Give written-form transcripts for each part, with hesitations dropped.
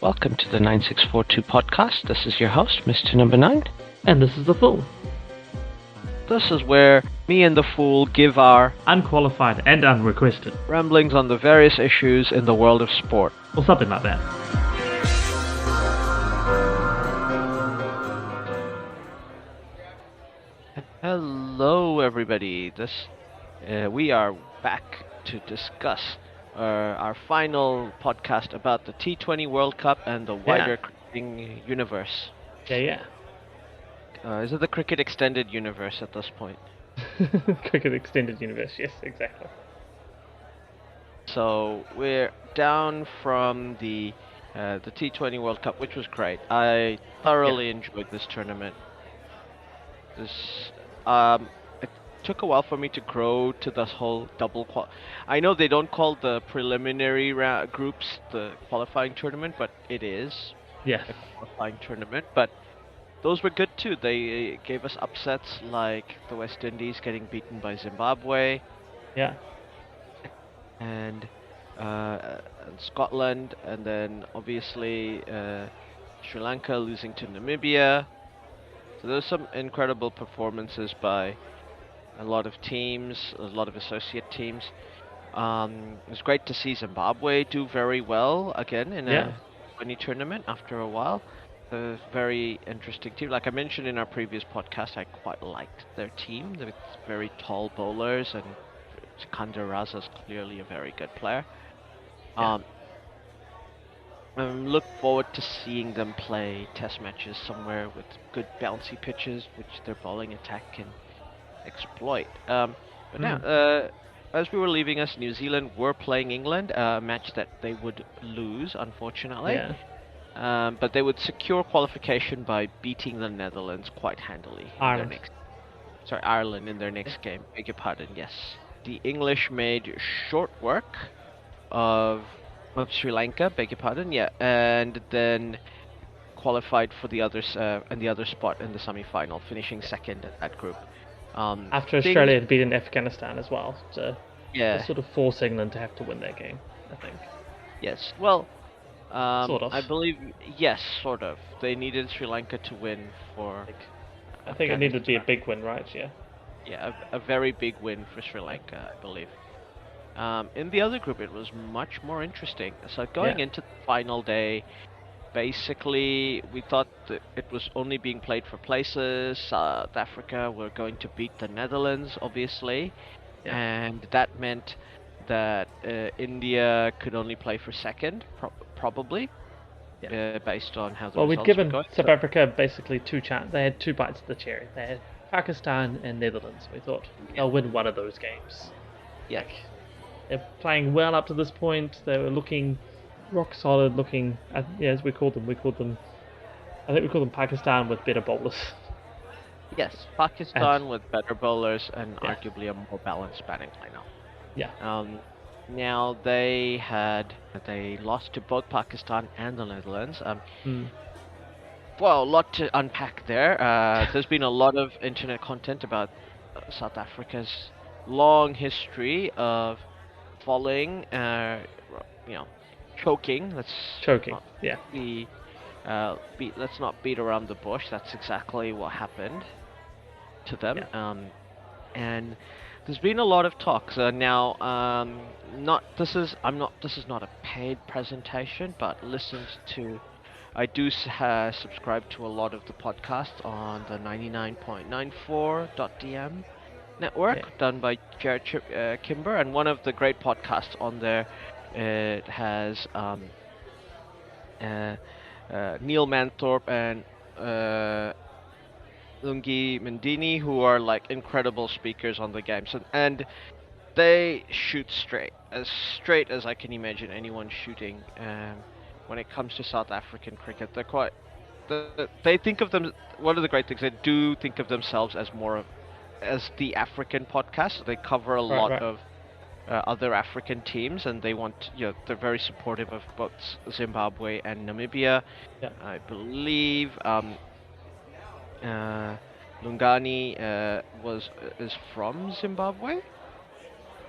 Welcome to the 9642 podcast. This is your host, Mr. Number 9. And this is The Fool. This is where me and The Fool give our Unqualified and unrequested ramblings on the various issues in the world of sport. or something like that. Hello, everybody. We are back to discuss our final podcast about the T20 World Cup and the wider cricketing universe. Yeah. Is it the cricket extended universe at this point? Cricket Extended Universe, yes, exactly. So we're down from the T20 World Cup, which was great. I thoroughly enjoyed this tournament. It took a while for me to grow to this whole I know they don't call the preliminary groups the qualifying tournament, but it is Yeah. a qualifying tournament. But those were good too. They gave us upsets like the West Indies getting beaten by Zimbabwe Yeah. and Scotland, and then obviously Sri Lanka losing to Namibia. So there's some incredible performances by a lot of teams, a lot of associate teams. It was great to see Zimbabwe do very well again in a T20 tournament after a while. A very interesting team. Like I mentioned in our previous podcast, I quite liked their team. With very tall bowlers, and Sikandar Raza is clearly a very good player. Look forward to seeing them play test matches somewhere with good bouncy pitches, which their bowling attack can exploit. But now, as we were leaving us, New Zealand were playing England, a match that they would lose, unfortunately. Yeah. But they would secure qualification by beating the Netherlands quite handily. Ireland in their next game. Beg your pardon, yes. The English made short work of Sri Lanka, beg your pardon, and then qualified for the others and the other spot in the semi-final, finishing second at that group. After Australia had beaten Afghanistan as well, so to sort of force England to have to win that game, I think. Yes, well, sort of. I believe, yes, sort of. They needed Sri Lanka to win for... I think it needed to be a big win, right? Yeah. Yeah, a very big win for Sri Lanka, I believe. In the other group, it was much more interesting. So going into the final day, basically, we thought that it was only being played for places. South Africa were going to beat the Netherlands, obviously, and that meant that India could only play for second, probably, based on how the results we'd given were going. South Africa basically two chances. They had two bites of the cherry. They had Pakistan and Netherlands. We thought they'll win one of those games. Yeah. They're playing well up to this point. They were looking rock solid, as we called them. I think we called them Pakistan with better bowlers. Yes, Pakistan with better bowlers and arguably a more balanced batting lineup. Yeah. Now they lost to both Pakistan and the Netherlands. Well, a lot to unpack there. There's been a lot of internet content about South Africa's long history of falling, choking. Let's not beat around the bush. That's exactly what happened to them. Yeah. And there's been a lot of talks. This is not a paid presentation, but I do subscribe to a lot of the podcasts on the 99.94.dm network done by Jared Kimber, and one of the great podcasts on there has Neil Manthorpe and Lungi Mendini, who are like incredible speakers on the game. And they shoot straight as I can imagine anyone shooting. When it comes to South African cricket, they think of them. One of the great things, they do think of themselves as as the African podcast. They cover a lot of other African teams, and they're very supportive of both Zimbabwe and Namibia. Yeah. I believe Lungani is from Zimbabwe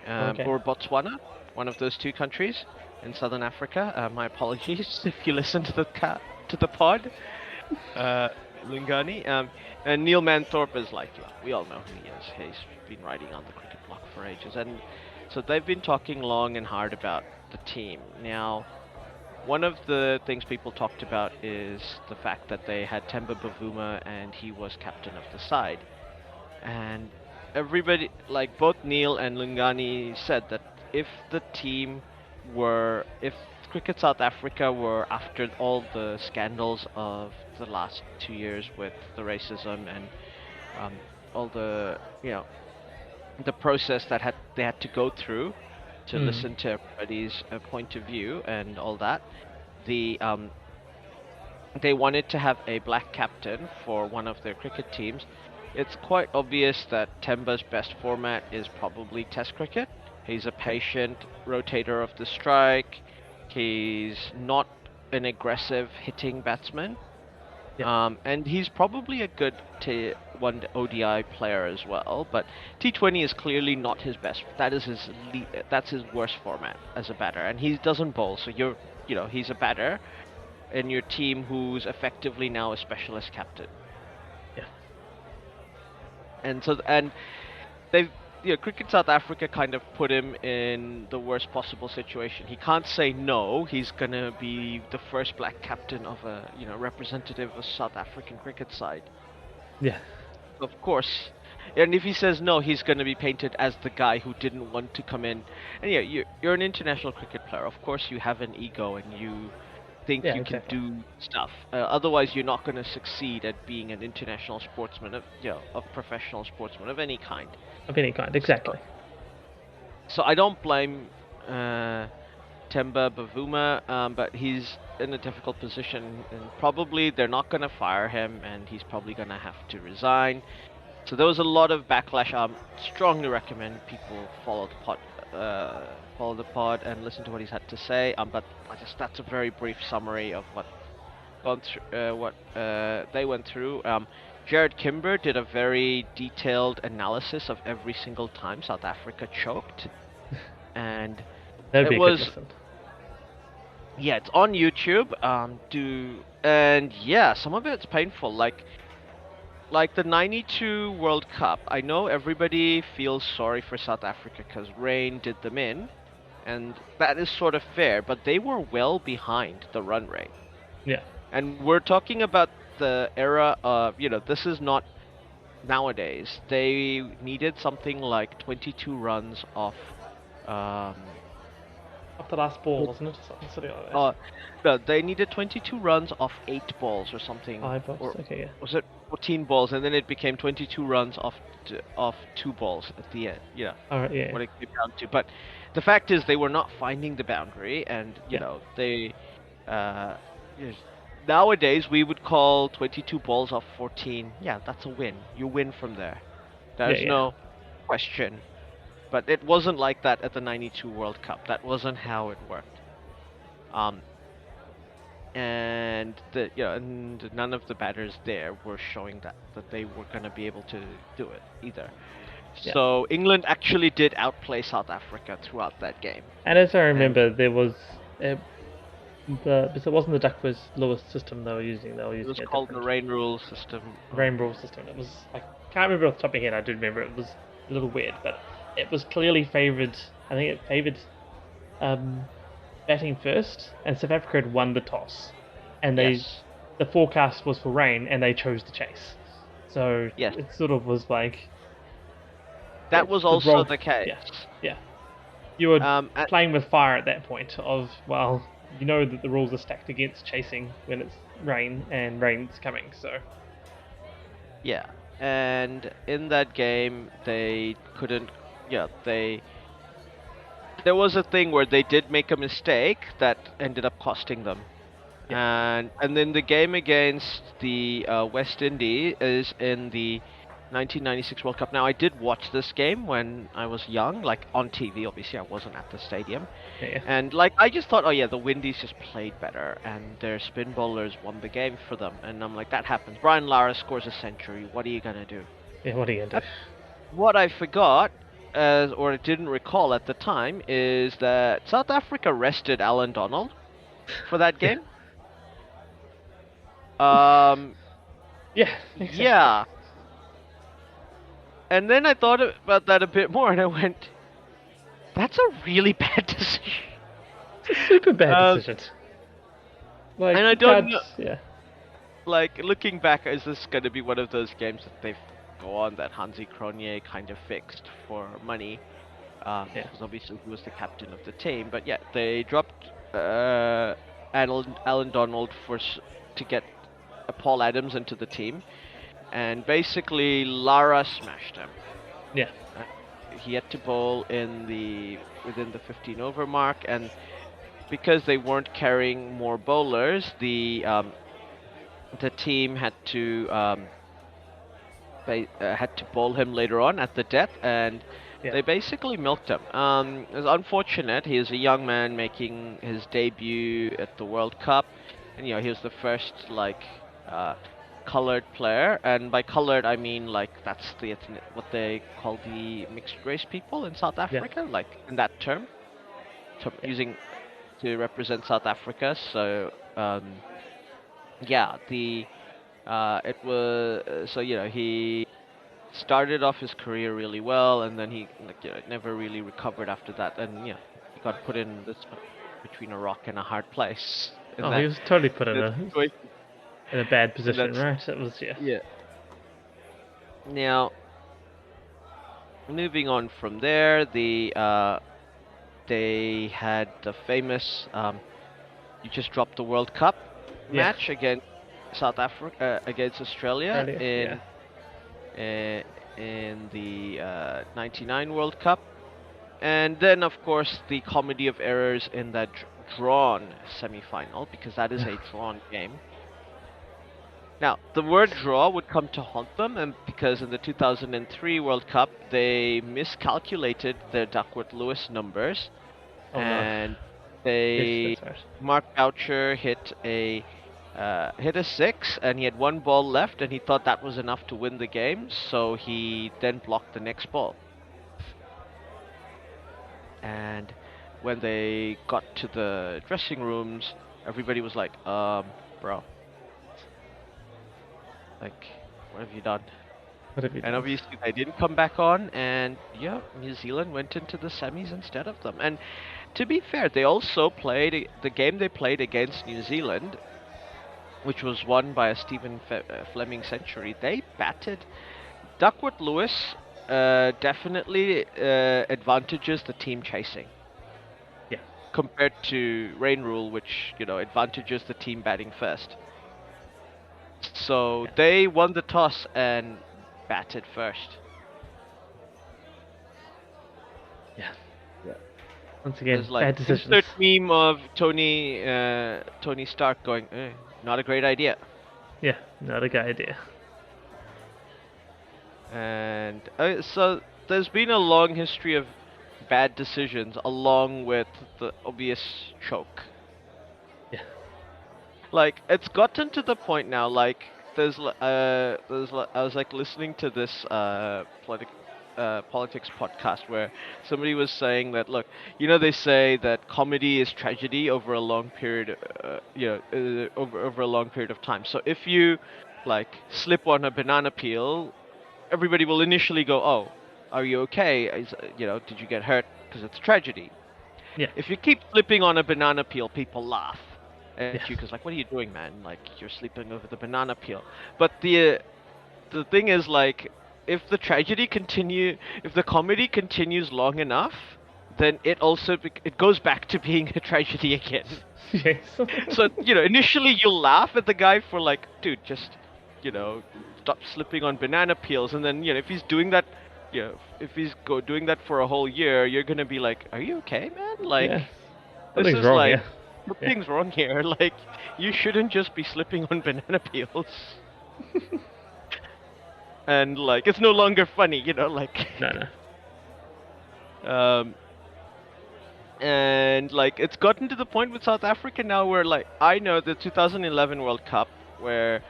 or Botswana, one of those two countries. in Southern Africa. My apologies if you listen to to the pod, uh, Lungani. And Neil Manthorpe is like, yeah, we all know who he is. He's been writing on the cricket block for ages, and so they've been talking long and hard about the team. Now, one of the things people talked about is the fact that they had Temba Bavuma and he was captain of the side. And everybody, like both Neil and Lungani, said that if the team if Cricket South Africa were after all the scandals of the last 2 years with the racism and all the, the process that they had to go through to Mm. listen to everybody's point of view and all that, the they wanted to have a black captain for one of their cricket teams. It's quite obvious that Temba's best format is probably Test cricket. He's a Yeah. patient rotator of the strike. He's not an aggressive hitting batsman. Yeah. And he's probably a good one ODI player as well. But T20 is clearly not his best. That's his worst format as a batter. And he doesn't bowl, so he's a batter in your team who's effectively now a specialist captain. Yeah. And they've Cricket South Africa kind of put him in the worst possible situation. He can't say no. He's gonna be the first black captain of a representative of South African cricket side. Yeah. Of course. And if he says no, he's going to be painted as the guy who didn't want to come in. And yeah, you're an international cricket player. Of course, you have an ego and you think Yeah. you can Exactly. do stuff. Otherwise, you're not going to succeed at being an international sportsman of professional sportsman of any kind. Of any kind. So, Exactly. so I don't blame Temba Bavuma, but he's in a difficult position, and probably they're not going to fire him, and he's probably going to have to resign. So there was a lot of backlash. Strongly recommend people follow the pod and listen to what he's had to say. But that's a very brief summary of what they went through. Jared Kimber did a very detailed analysis of every single time South Africa choked, and That'd it be a good was listen. yeah, it's on YouTube. And yeah, some of it's painful. Like the '92 World Cup, I know everybody feels sorry for South Africa because rain did them in, and that is sort of fair, but they were well behind the run rate. Yeah. And we're talking about the era of, this is not nowadays. They needed something like 22 runs off um, Off the last ball, wasn't it? Something like that. Uh, no, they needed 22 runs off 8 balls or something, 5 balls. or Okay. Yeah. was it 14 balls, and then it became 22 runs off 2 balls at the end. All right. Yeah. What it came down to. But the fact is, they were not finding the boundary, and Yeah. they. Uh, yes, nowadays we would call 22 balls off 14. Yeah, that's a win. You win from there. Yeah. There's Yeah. no question. But it wasn't like that at the '92 World Cup. That wasn't how it worked. Um, and and none of the batters there were showing that they were going to be able to do it either. Yeah. So England actually did outplay South Africa throughout that game, And as I and remember, there was uh, because it wasn't the Duckworth Lewis system they were using. They were it using was a called the different rain rule system. rain rule system. It was I can't remember off the top of my head. I do remember it was a little weird, but it was clearly favoured. I think it favoured um, batting first, and South Africa had won the toss, and Yes, the forecast was for rain, and they chose to chase. So yes, it sort of was like that was the also wrong. the case. Yeah, yeah. You were And playing with fire at that point. Of well, you know that the rules are stacked against chasing when it's rain and rain's coming. So yeah, and in that game they couldn't. Yeah, they there was a thing where they did make a mistake that ended up costing them. yeah, And then the game against the West Indies is in the 1996 World Cup. Now I did watch this game when I was young, like on TV. Obviously, I wasn't at the stadium, yeah, and like I just thought, oh yeah, the Windies just played better, and their spin bowlers won the game for them. And I'm like, that happens. Brian Lara scores a century. What are you gonna do? yeah. What are you gonna Uh, do? What I forgot as or I didn't recall at the time is that South Africa rested Alan Donald for that Yeah. game. Um, Yeah, exactly. yeah. And then I thought about that a bit more, and I went, "That's a really bad decision." It's a super bad Um, decision. and Like, I you don't can't. know. Yeah. Like looking back, is this going to be one of those games that they've gone that Hansi Cronje kind of fixed for money? Yeah. Because obviously he was the captain of the team. But yeah, they dropped Alan Donald to get Paul Adams into the team, and basically Lara smashed him. Yeah. Uh, he had to bowl within the 15 over mark, and because they weren't carrying more bowlers, the team had to bowl him later on at the death, and Yeah. they basically milked him. It's unfortunate. He is a young man making his debut at the World Cup, and he was the first uh, colored player. And by colored, I mean like that's what they call the mixed race people in South Yeah. Africa, like in that term, Yeah. using to represent South Africa. So yeah, the it was so he started off his career really well, and then he never really recovered after that, and he got put in between a rock and a hard place in Oh, he was totally put that situation. in a bad And position, that's right? It was, yeah. yeah. Now moving on from there, they had the famous you just dropped the World Cup Yeah. match against South Africa against Australia Australia. Yeah. uh, in the 99 World Cup. And then, of course, the comedy of errors in that drawn semi-final, because that is Yeah. a drawn game. Now, the word draw would come to haunt them, and because in the 2003 World Cup they miscalculated the Duckworth-Lewis numbers, Oh no. and Yes, they that's right. Mark Boucher hit a six, and he had one ball left, and he thought that was enough to win the game, so he then blocked the next ball. And when they got to the dressing rooms, everybody was like, bro, like, what have you done? What have you And done? obviously they didn't come back on, and yeah, New Zealand went into the semis instead of them. And to be fair, they also played the game they played against New Zealand, which was won by a Fleming century. They batted Duckworth Lewis. Definitely advantages the team chasing Yeah. compared to rain rule, which advantages the team batting first. So Yeah. they won the toss and batted first. Yeah. Yeah. Once There's again, like bad decisions. insert meme of Tony Stark going, not a great idea. Yeah. Not a good idea. And so there's been a long history of bad decisions along with the obvious choke. Yeah. Like it's gotten to the point now. Like I was like listening to this politics podcast where somebody was saying that look, they say that comedy is tragedy over a long period, over a long period of time. So if you like slip on a banana peel, everybody will initially go, oh, are you okay? Did you get hurt? Because it's tragedy. Yeah. If you keep slipping on a banana peel, people laugh Yeah. at you because like, what are you doing, man? Like you're sleeping over the banana peel. But the thing is like, if if the comedy continues long enough, then it goes back to being a tragedy again. Yes. So initially you'll laugh at the guy for like, dude, just you know, stop slipping on banana peels, and then if he's doing that, if he's doing that for a whole year, you're gonna be like, are you okay, man? Like, Yeah. this Something's is wrong like here. Yeah. something's wrong here. Like, you shouldn't just be slipping on banana peels. And like, it's no longer funny, like. No, no. um, and like, it's gotten to the point with South Africa now where like, I know the 2011 World Cup where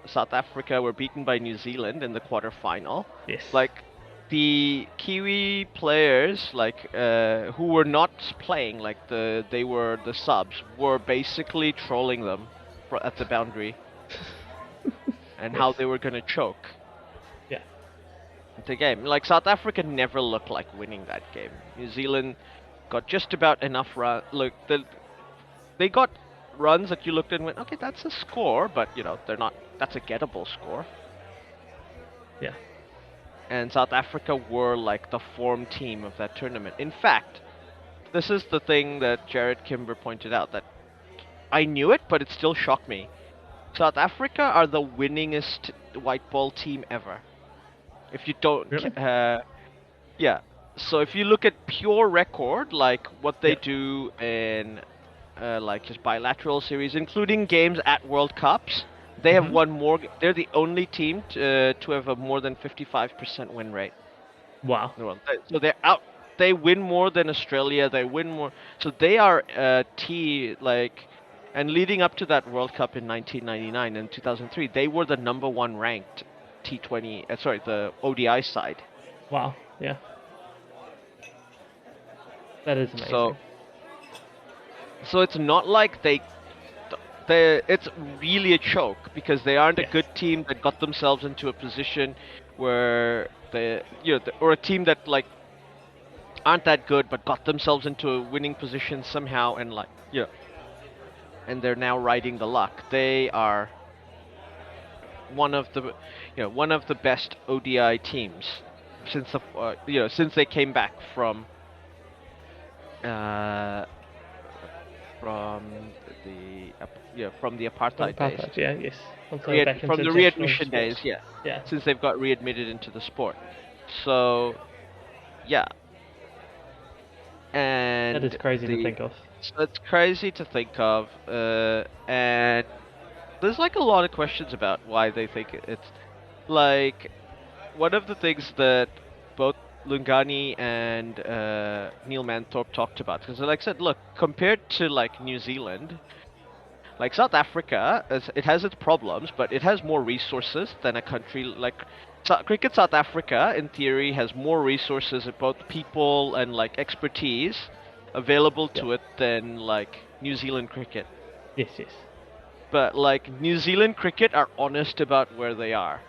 South Africa were beaten by New Zealand in the quarterfinal. Yes. Like, the Kiwi players, who were not playing, they were the subs, were basically trolling them at the boundary and Yes. how they were gonna choke Yeah. the game. Like South Africa never looked like winning that game. New Zealand got just about enough run. Look, they got runs that you looked at and went, okay, that's a score, but they're not. That's a gettable score. Yeah. And South Africa were like the form team of that tournament. In fact, this is the thing that Jared Kimber pointed out, that I knew it, but it still shocked me. South Africa are the winningest white ball team ever. If you don't, Really? yeah. So if you look at pure record, like what they Yeah. do in like just bilateral series, including games at World Cups, they have Mhm. won more. They're the only team to have a more than 55% win rate. Wow. Well, so they're out. They win more than Australia. They win more. So they are and leading up to that World Cup in 1999 and 2003, they were the number one ranked T20. Sorry, the ODI side. Wow. Yeah. That is So amazing. it's not like it's really a choke because they aren't a Yes. good team that got themselves into a position where or a team that aren't that good but got themselves into a winning position somehow and and they're now riding the luck. They are one of the best ODI teams since they came back uh, from from the From apartheid days. apartheid. Yeah. Yes. Once they were back From into the international readmission sport. days, yeah. Yeah. Since they've got readmitted into the sport. So, yeah. That is And crazy to the think of. so it's crazy to think of, and there's like a lot of questions about why they think it's like one of the things that both Lungani and Neil Manthorpe talked about. Because, like I said, look, compared to like New Zealand, like South Africa, it has its problems, but it has more resources than a country like Cricket South Africa. In theory, has more resources, both people and like expertise, available Yeah. to it than like New Zealand cricket. Yes. Yes. But like New Zealand cricket are honest about where they are.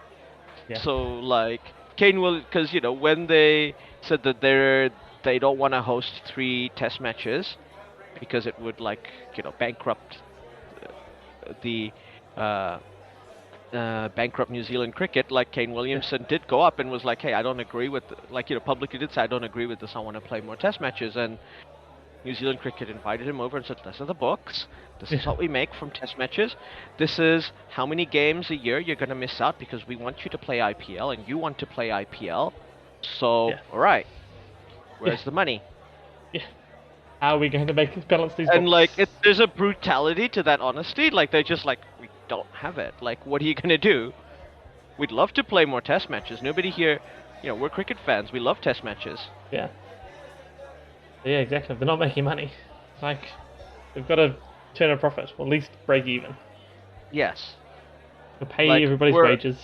Yeah. So like Kane will, because when they said that they don't want to host 3 Test matches because it would bankrupt the uh, bankrupt New Zealand cricket, like Kane Yeah. Williamson did go up and was like, hey, I don't agree with, publicly did say, I don't agree with this, I want to play more Test matches. And New Zealand cricket invited him over and said, these are the books, this is Yeah. what we make from Test matches, this is how many games a year you're going to miss out because we want you to play IPL and you want to play IPL. So, Yeah. alright, Yeah. where's the money? Yeah. How are we going to balance these And books? there's a brutality to that honesty. Like they're just like, we don't have it. Like, what are you gonna do? We'd love to play more Test matches. Nobody here, we're cricket fans. We love Test matches. Yeah. Yeah. Exactly. They're not making money. It's like they've got to turn a profit, or at least break even. Yes. To pay Like everybody's wages.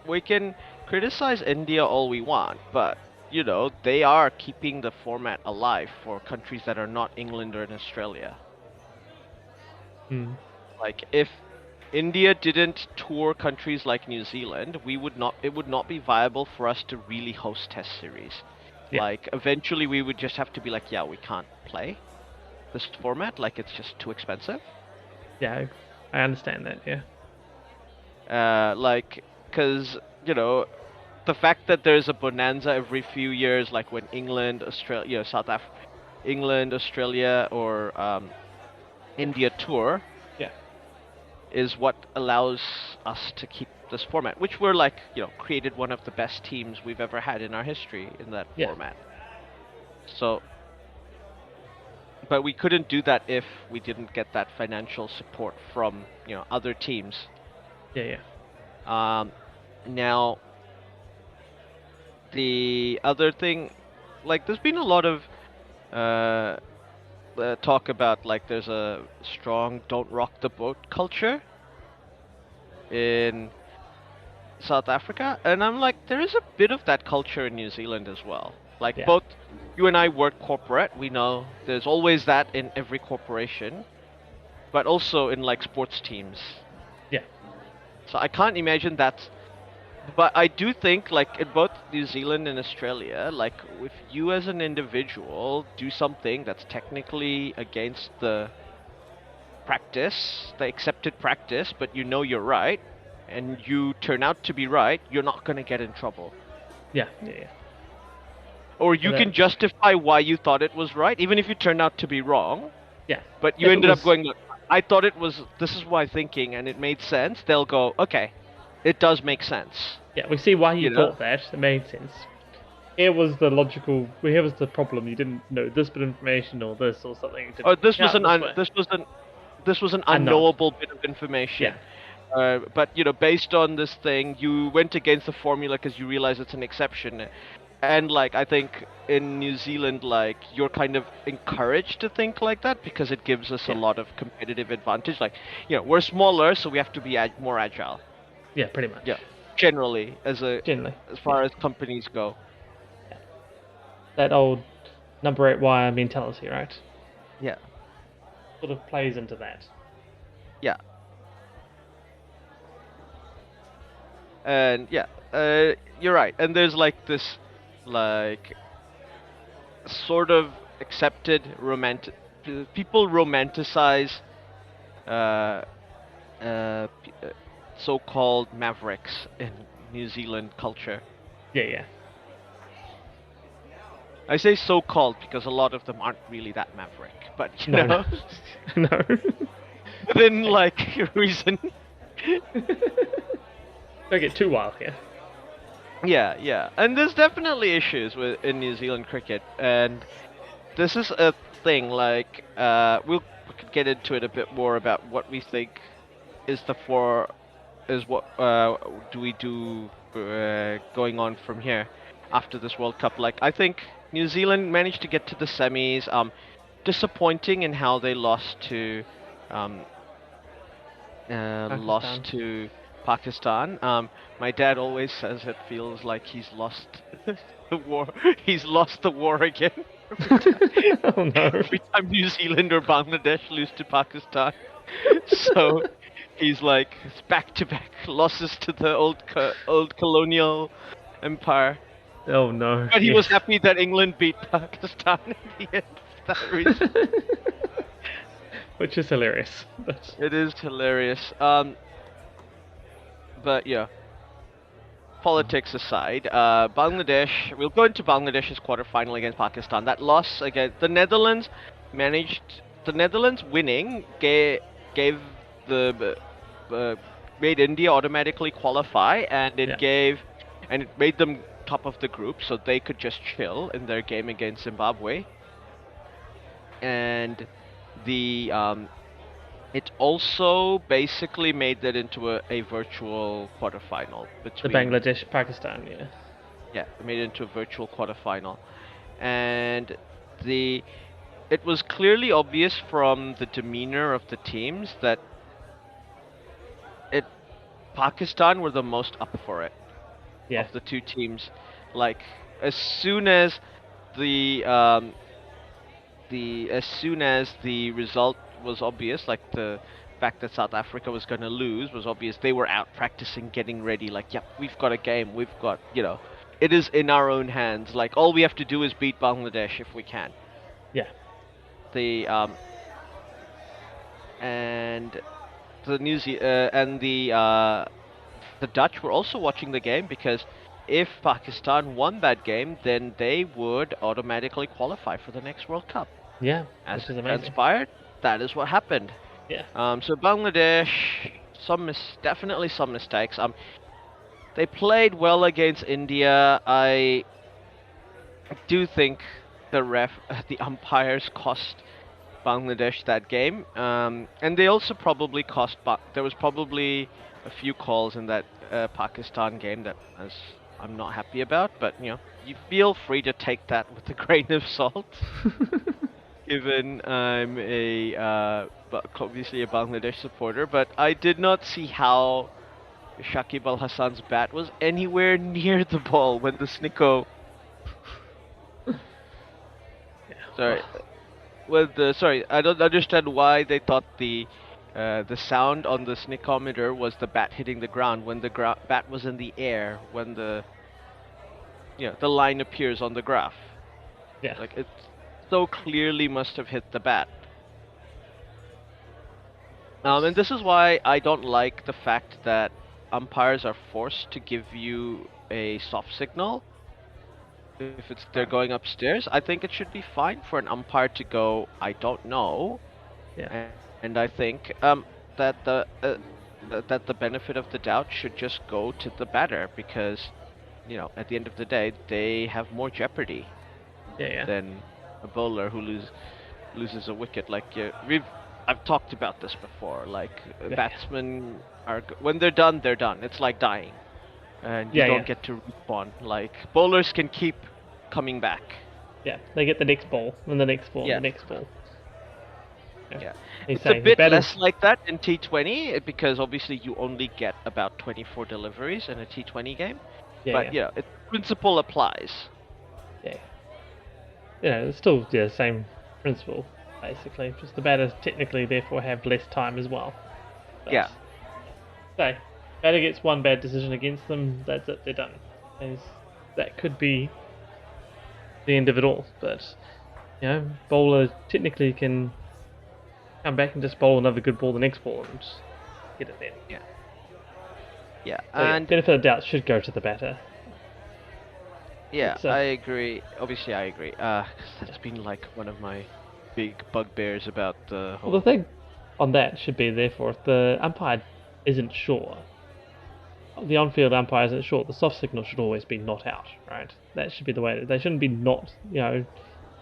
we can criticize India all we want, but they are keeping the format alive for countries that are not England or in Australia. Hmm. Like if India didn't tour countries like New Zealand, we would not it would not be viable for us to really host Test series. Yeah. Like eventually we would just have to be like, yeah, we can't play this format, like it's just too expensive. Yeah. I understand that. Yeah. Cuz the fact that there's a bonanza every few years, like when England, Australia, England, Australia, or India tour, Yeah. is what allows us to keep this format, which we're like, created one of the best teams we've ever had in our history in that Yeah. format. So, but we couldn't do that if we didn't get that financial support from, other teams. Yeah. Yeah. Um, Now, the other thing, like, there's been a lot of uh, talk about like there's a strong "don't rock the boat" culture in South Africa, and I'm like, there is a bit of that culture in New Zealand as well. Like Yeah. both you and I work corporate, we know there's always that in every corporation, but also in like sports teams. Yeah. So I can't imagine that. But I do think, like in both New Zealand and Australia, like if you as an individual do something that's technically against the practice, the accepted practice, but you know you're right, and you turn out to be right, you're not going to get in trouble. Yeah. Yeah. Yeah. Or And you can justify why you thought it was right, even if you turned out to be wrong, yeah. but you If it ended up was, going, "Look, I thought it was, this is my thinking, and it made sense." They'll go, okay, it does make sense. yeah, we see why you You know? thought that. It made sense. Here was the logical. Here was the problem. You didn't know this bit of information or this or something. You Or didn't work out this way. this was an Unknown. unknowable bit of Yeah. information. But based on this thing, you went against the formula because you realize it's an exception. And like I think in New Zealand, like you're kind of encouraged to think like that because it gives us a Yeah. lot of competitive advantage. Like, we're smaller, so we have to be more agile. Yeah. Pretty much. Yeah, generally, Generally. as Yeah. far as companies go. That old number 8 wire mentality, right? Yeah, Sort of plays into that. yeah, and yeah, you're right. And there's like this, like sort of accepted romantic. People romanticize uh, so-called mavericks in New Zealand culture. Yeah. Yeah. I say so-called because a lot of them aren't really that maverick, but No. No. No. within like reason. Don't get too wild here. Yeah, yeah, and there's definitely issues with in New Zealand cricket, and this is a thing. Like, we could get into it a bit more about what we think is the for is what do we do going on from here after this World Cup. Like, I think New Zealand managed to get to the semis. Disappointing in how they um, lost Pakistan. to Pakistan. My dad always says it feels like he's lost the war. He's lost the war again. Oh no. Every time New Zealand or Bangladesh lose to Pakistan. So he's like, it's back-to-back losses to the old colonial empire. Oh no. But he was Yes. happy that England beat Pakistan in the end for that reason. Which is hilarious. But It is hilarious. But yeah, politics aside, Bangladesh. We'll go into Bangladesh's quarterfinal against Pakistan. That loss against the Netherlands managed. The Netherlands winning gave the made India automatically qualify, and yeah. it made them top of the group, so they could just chill in their game against Zimbabwe. And the it also basically made that into a virtual quarterfinal The between. Bangladesh, Pakistan, yeah. Yeah, it made it into a virtual quarterfinal, and the it was clearly obvious from the demeanor of the teams that it Pakistan were the most up for it Yeah. of the two teams. Like as soon as the um, as soon as the result was obvious, like the fact that South Africa was going to lose was obvious, they were out practicing, getting ready. Like, yep, we've got a game. We've got, it is in our own hands. Like, all we have to do is beat Bangladesh if we can. Yeah. The and the and the Dutch were also watching the game because if Pakistan won that game, then they would automatically qualify for the next World Cup. Yeah. As Which is it amazing. transpired, that is what happened. Yeah. So Bangladesh, definitely some mistakes. They played well against India. I do think the umpires cost Bangladesh that game, and they also probably cost. There was probably a few calls in that Pakistan game that I'm not happy about. But you feel free to take that with a grain of salt. Given I'm obviously a Bangladesh supporter, but I did not see how Shakib Al Hassan's bat was anywhere near the ball when the Snicko. Yeah. Sorry, Ugh. sorry, I don't understand why they thought the sound on the snickometer was the bat hitting the ground when the bat was in the air when the line appears on the graph. Yeah. Like it so clearly must have hit the bat. And this is why I don't like the fact that umpires are forced to give you a soft signal if they're Right. going upstairs. I think it should be fine for an umpire to go, I don't know, Yeah. and I think that the benefit of the doubt should just go to the batter because at the end of the day they have more jeopardy Yeah. Yeah. than a bowler who loses a wicket. Like I've talked about this before. Like Yeah. batsmen when they're done, they're done. It's like dying, and you Yeah. don't Yeah. get to respawn. Like bowlers can keep coming back. Yeah. They get the next ball and the next ball and Yeah, the next ball. Yeah. yeah. He's It's a saying the bit batters. less like that in T20 because obviously you only get about 24 deliveries in a T20 game. Yeah. But Yeah. principle applies. Yeah. It's still the same principle basically. Just the batters technically therefore have less time as well. But Yeah, so batter gets one bad decision against them. That's it. They're done. And that could be the end of it all. But bowler technically can come back and just bowl another good ball the next ball and get it then. yeah, yeah. So yeah, And benefit of doubt should go to the batter. yeah, It's I agree. Obviously, I agree. 'Cause yeah. that's been like one of my big bugbears about the Well, the whole. thing on that should be therefore if the umpire isn't sure, the on-field umpire isn't sure, the soft signal should always be not out, right? That should be the way. They shouldn't be not,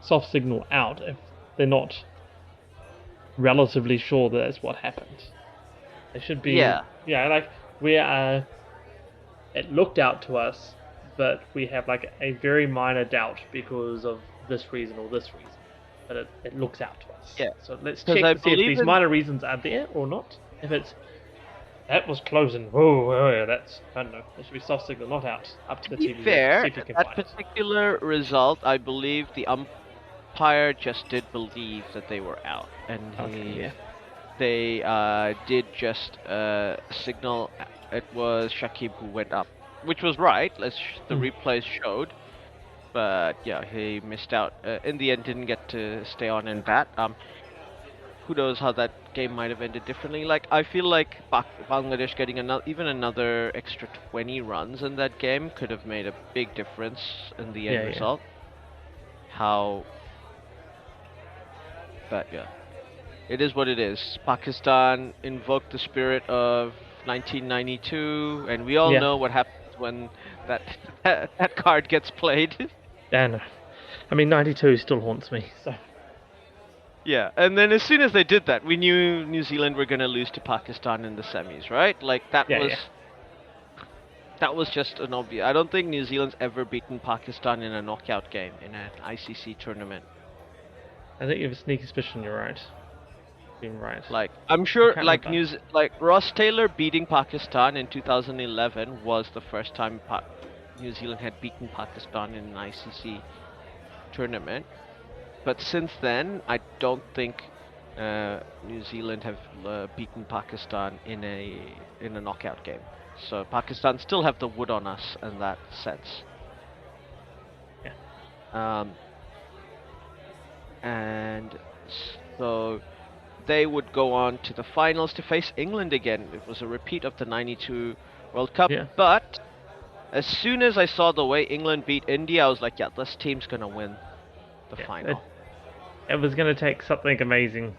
soft signal out if they're not relatively sure that that's what happened. They should be, Yeah, like we are. It looked out to us, but we have like a very minor doubt because of this reason or this reason. But it looks out to us. yeah. So let's Because check I to see if believe these in minor reasons are there or not. If it's that was closing, oh yeah, that's I don't know. There should be soft signal, not out. Up to to the be TV ref. See fair, if you can that find it. particular result, I believe the umpire just did believe that they were out, and Okay, yeah, they did just signal it was Shakib who went up, which was right, as the mm. replays showed. But yeah, he missed out. In the end, didn't get to stay on and bat. Who knows how that game might have ended differently? Like I feel like Bangladesh getting another extra 20 runs in that game could have made a big difference in the end Yeah, yeah, result. How, but yeah, it is what it is. Pakistan invoked the spirit of 1992, and we all yeah. know what happens when that that card gets played. And I mean, 92 still haunts me. So Yeah, and then as soon as they did that, we knew New Zealand were going to lose to Pakistan in the semis, right? Like yeah, yeah. that was just an obvious. I don't think New Zealand's ever beaten Pakistan in a knockout game in an ICC tournament. I think you have a sneaky suspicion you're right. Being right. Like I'm I sure, can't like remember. like Ross Taylor beating Pakistan in 2011 was the first time New Zealand had beaten Pakistan in an ICC tournament. But since then, I don't think New Zealand have beaten Pakistan in a knockout game. So Pakistan still have the wood on us in that sense. Yeah. Um, and so they would go on to the finals to face England again. It was a repeat of the '92 World Cup. Yeah. But as soon as I saw the way England beat India, I was like, yeah, this team's gonna win the Yeah. final. It was going to take something amazing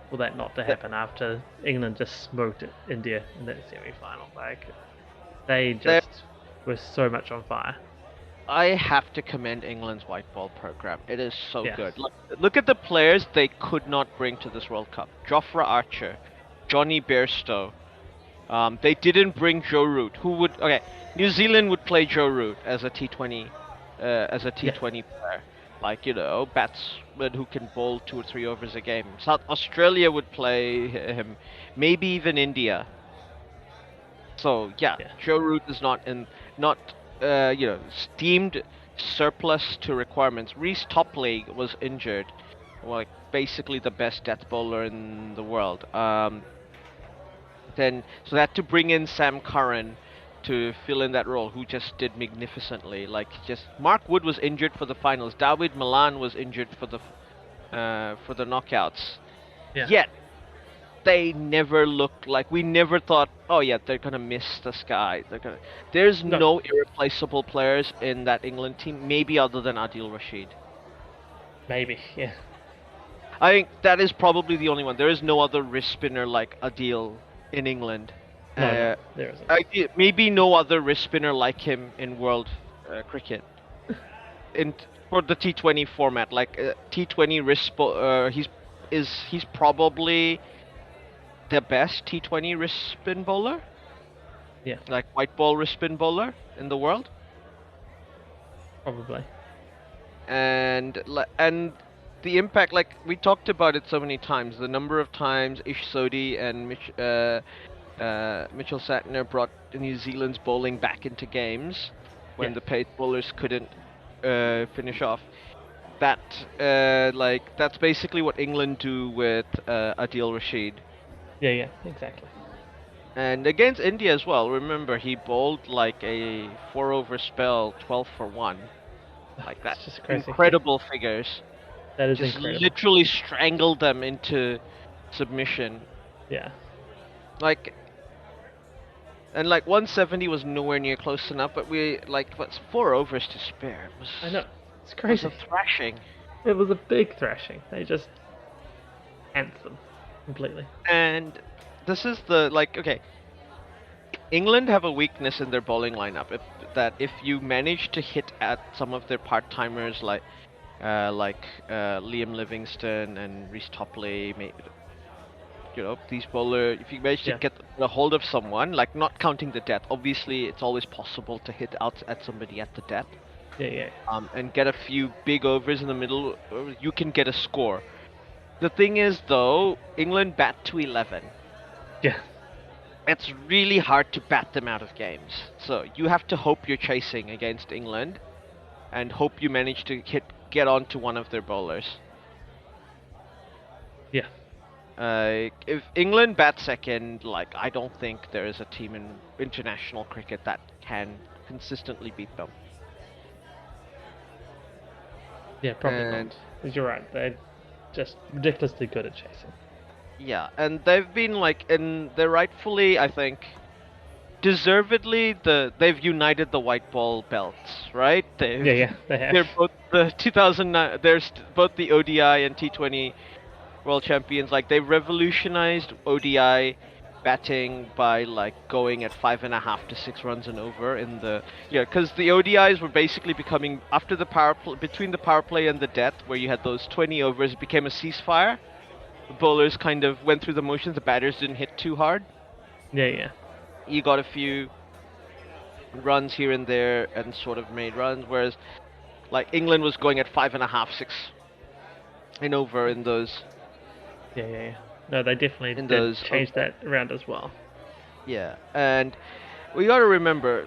for that not to Th- happen after England just smoked India in that semi-final. Like they They just were so much on fire. I have to commend England's white ball program. It is so Yeah. good. Look at the players they could not bring to this World Cup. Jofra Archer, Johnny Bairstow. They didn't bring Joe Root. Who would? Okay, New Zealand would play Joe Root as a T20, as a Yeah. T20 player. Like batsmen who can bowl 2 or 3 overs a game. South Australia would play him. Maybe even India. So yeah, Yeah. Joe Root is not deemed surplus to requirements. Reece Topley was injured, like basically the best death bowler in the world. Then so they had to bring in Sam Curran to fill in that role, who just did magnificently. Like just Mark Wood was injured for the finals. David Milan was injured for the knockouts. Yeah. Yet they never looked like we never thought, oh yeah, they're gonna miss this guy. There's No, no irreplaceable players in that England team, maybe other than Adil Rashid. maybe. Yeah. I think that is probably the only one. There is no other wrist spinner like Adil in England. No, no, Uh, there isn't. maybe no other wrist spinner like him in world cricket. In for the T20 format, like T20 he's probably the best T20 wrist spin bowler, Yeah, like white ball wrist spin bowler in the world. probably. And the impact, like we talked about it so many times, the number of times Ish Sodhi and Mitchell Santner brought New Zealand's bowling back into games when Yeah. the pace bowlers couldn't finish off. That that's basically what England do with Adil Rashid. Yeah, yeah, exactly. And against India as well, remember he bowled like a 4 over spell, 12 for 1. Like that. It's just crazy. Yeah. Incredible figures. That is Just incredible. literally strangled them into submission. Yeah. Like, and like 170 was nowhere near close enough, but we, like, what's 4 overs to spare? I know. It's It was crazy. a thrashing. It was a big thrashing. They just ant them completely. And this is the, like, okay, England have a weakness in their bowling lineup. That if you manage to hit at some of their part-timers, Liam Livingston and Reece Topley, these bowler. If you manage to Yeah. get a hold of someone, like not counting the death, obviously it's always possible to hit out at somebody at the death, Yeah, yeah. and get a few big overs in the middle, you can get a score. The thing is, though, England bat to 11. Yeah. It's really hard to bat them out of games. So you have to hope you're chasing against England, and hope you manage to get onto one of their bowlers. Yeah. If England bat second, like I don't think there is a team in international cricket that can consistently beat them. Yeah, probably And not. Because you're right. They're just ridiculously good at chasing. yeah, and they've been like, and they're rightfully, I think, deservedly they've united the white ball belts, right? Yeah, yeah, they have. They're both the 2009. Both the ODI and T20 World Champions. Like they revolutionized ODI batting by like going at 5.5 to 6 runs and over in the because the ODIs were basically becoming after the between the power play and the death, where you had those 20 overs, it became a ceasefire. The bowlers kind of went through the motions. The batters didn't hit too hard. Yeah, yeah. You got a few runs here and there and sort of made runs, whereas like England was going at 5.5, 6 and over in those Yeah, yeah, yeah. No, they definitely in did those change that around as well. yeah. And we got to remember,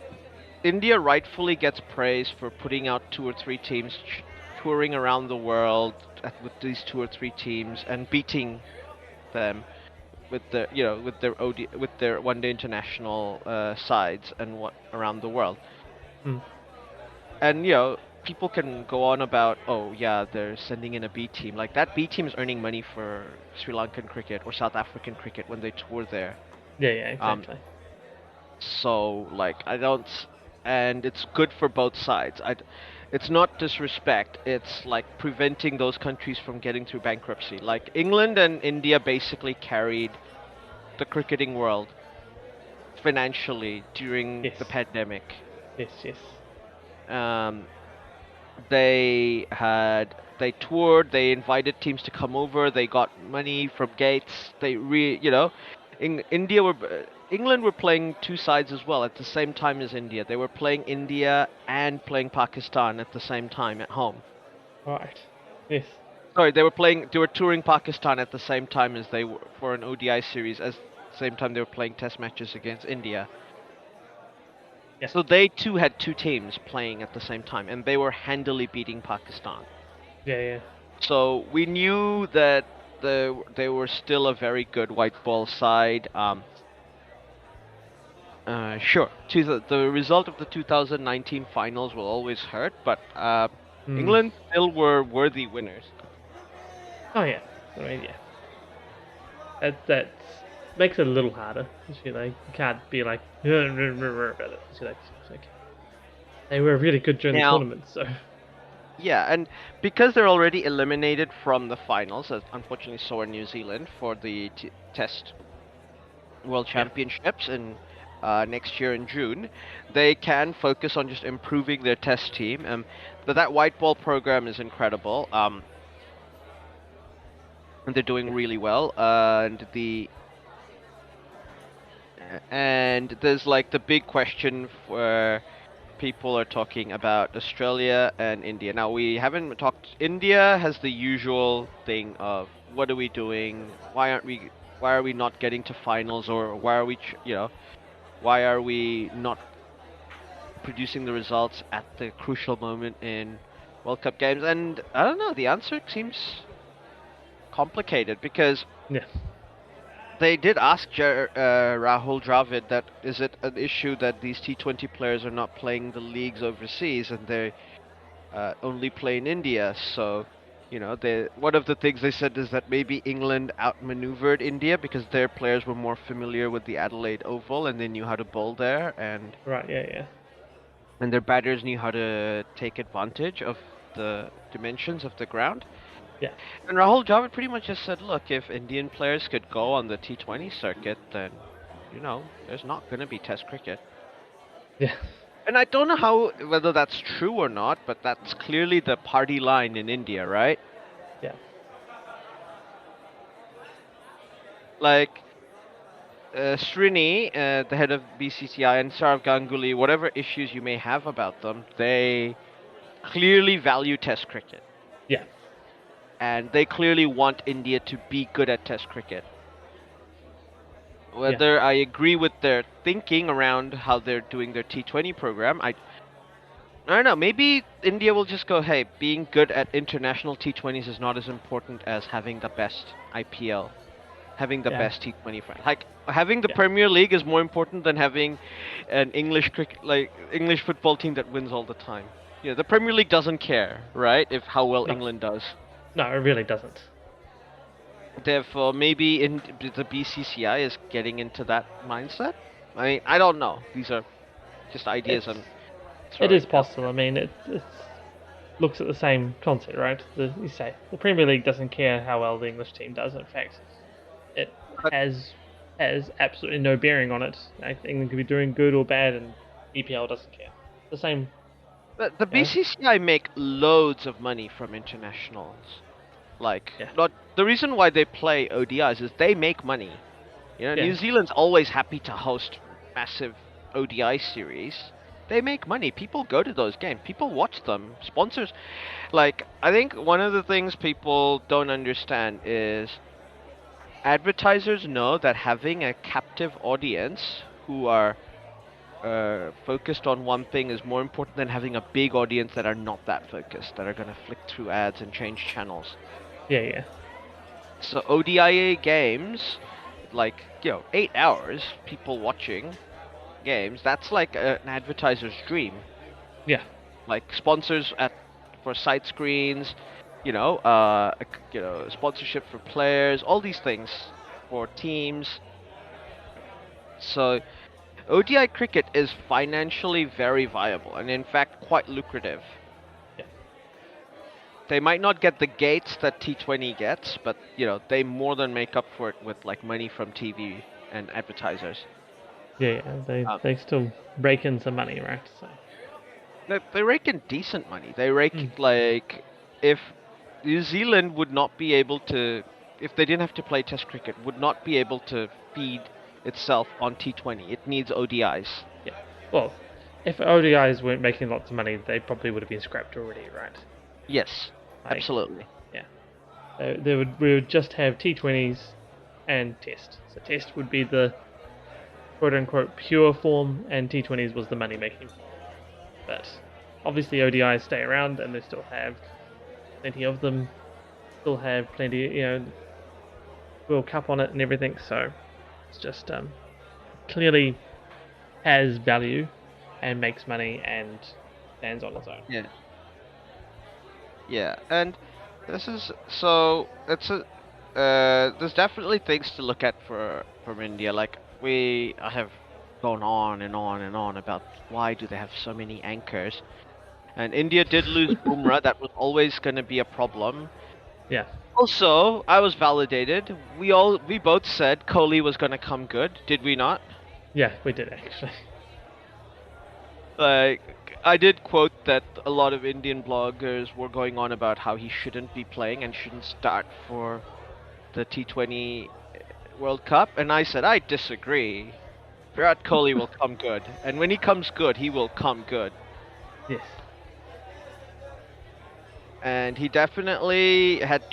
India rightfully gets praise for putting out 2 or 3 teams, touring around the world with these 2 or 3 teams and beating them with their with their one-day international sides and what around the world. Hmm. And people can go on about, oh yeah, they're sending in a B team. Like that B team is earning money for Sri Lankan cricket or South African cricket when they tour there. Yeah, yeah, Um, exactly. so like I don't, and it's good for both sides. It's not disrespect. It's like preventing those countries from getting through bankruptcy. Like England and India basically carried the cricketing world financially during Yes, the pandemic. yes, yes. Um, they toured, they invited teams to come over, they got money from Gates. England were playing 2 sides as well at the same time as India. They were playing India and playing Pakistan at the same time at home. Right. Yes. Sorry, they were touring Pakistan at the same time as they were for an ODI series, as the same time they were playing test matches against India. Yeah. So they too had two teams playing at the same time, and they were handily beating Pakistan. Yeah, yeah. So we knew that they were still a very good white ball side. Sure, the result of the 2019 finals will always hurt, but Hmm. England still were worthy winners. Oh yeah. I mean, yeah. That makes it a little harder. You like you can't be like about it. It's like they were really good during the Now, tournament, so yeah, and because they're already eliminated from the finals, as unfortunately so are New Zealand for the Test World yeah, Championships in next year in June, they can focus on just improving their Test team. But that white ball program is incredible. And they're doing yeah, really well. And there's like the big question where people are talking about Australia and India. Now we haven't talked. India has the usual thing of what are we doing? Why are we not getting to finals? Or why are we? Why are we not producing the results at the crucial moment in World Cup games? And I don't know. The answer seems complicated because yeah, they did ask Rahul Dravid that is it an issue that these T20 players are not playing the leagues overseas and they only play in India? So, one of the things they said is that maybe England outmaneuvered India because their players were more familiar with the Adelaide Oval and they knew how to bowl there, right, yeah, yeah, and their batters knew how to take advantage of the dimensions of the ground. yeah, And Rahul Dravid pretty much just said, look, if Indian players could go on the T20 circuit, then, there's not going to be Test cricket. yeah, And I don't know whether that's true or not, but that's clearly the party line in India, right? yeah, Like, Srini, the head of BCCI, and Saurav Ganguly, whatever issues you may have about them, they clearly value Test cricket. yeah, And they clearly want India to be good at Test cricket. yeah, Whether I agree with their thinking around how they're doing their T20 program, I don't know. Maybe India will just go, hey, being good at international T20s is not as important as having the best IPL, having the yeah, best T20 franchise. Like having the yeah. Premier League is more important than having an English football team that wins all the time. Yeah, the Premier League doesn't care, right? If how well No, England does. no, it really doesn't. Therefore, maybe in the BCCI is getting into that mindset. I mean, I don't know. These are just ideas It's I'm it throwing is out possible. there. I mean, it looks at the same concept, right? You say the Premier League doesn't care how well the English team does. In fact, it But has absolutely no bearing on it. Like, England could be doing good or bad, and EPL doesn't care. The same, the you know? BCCI make loads of money from internationals. Like, Yeah, not the reason why they play ODIs is they make money. yeah, New Zealand's always happy to host massive ODI series. They make money. People go to those games. People watch them. Sponsors, like, I think one of the things people don't understand is advertisers know that having a captive audience who are focused on one thing is more important than having a big audience that are not that focused, that are going to flick through ads and change channels. yeah, yeah, So ODIA games, like, 8 hours, people watching games, that's like an advertiser's dream. yeah, Like sponsors for site screens, sponsorship for players, all these things for teams. So ODI cricket is financially very viable and in fact quite lucrative. yeah, They might not get the gates that T20 gets, but they more than make up for it with like money from TV and advertisers. yeah, yeah. Um, They still rake in some money, right? So, they rake in decent money. They mm, rake like if New Zealand would not be able to, if they didn't have to play Test cricket, would not be able to feed itself on T20. It needs ODIs. yeah. Well, if ODIs weren't making lots of money, they probably would have been scrapped already, right? Yes, Like, absolutely. yeah. We would just have T20s and Test. So Test would be the quote unquote pure form, and T20s was the money making form. But obviously ODIs stay around, and they still have plenty of them. Still have plenty, World Cup on it and everything. So it's just clearly has value and makes money and stands on its own. Yeah, yeah, and this is so it's a there's definitely things to look at for from India. Like I have gone on and on and on about why do they have so many anchors, and India did lose Bumrah. That was always going to be a problem. Yeah, Also, I was validated. We both said Kohli was going to come good, did we not? yeah, we did actually. Like, I did quote that a lot of Indian bloggers were going on about how he shouldn't be playing and shouldn't start for the T20 World Cup, and I said I disagree. Virat Kohli will come good, and when he comes good, he will come good. Yes. And he definitely had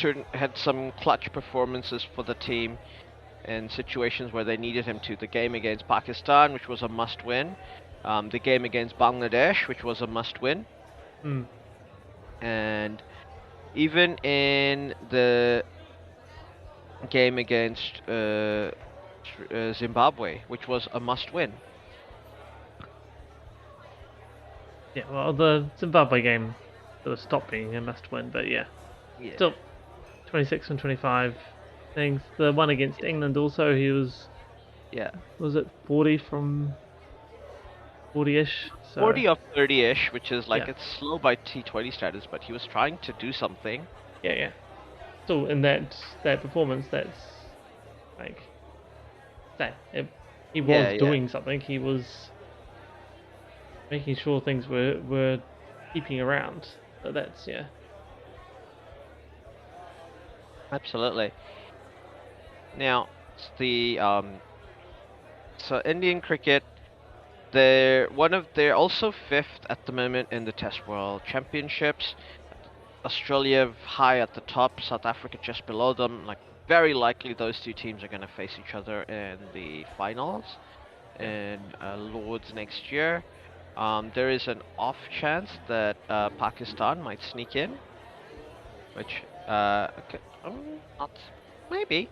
some clutch performances for the team in situations where they needed him to. The game against Pakistan, which was a must-win. The game against Bangladesh, which was a must-win. Mm. And even in the game against Zimbabwe, which was a must-win. Yeah, well, the Zimbabwe game sort of stopped being a must-win, but yeah, Yeah. still 26 and 25 things. The one against England also, he Yeah. was it 40 from 40-ish? So 40 of 30-ish, which is like yeah, it's slow by T20 status, but he was trying to do something. yeah, yeah. Still in that performance, that's like he was Yeah, yeah. doing something. He was making sure things were keeping around. So that's yeah. Absolutely. Now, the so Indian cricket, they're also fifth at the moment in the Test World Championships. Australia high at the top, South Africa just below them. Like very likely those two teams are going to face each other in the finals Yeah. in Lords next year. There is an off chance that Pakistan might sneak in, which okay, not maybe.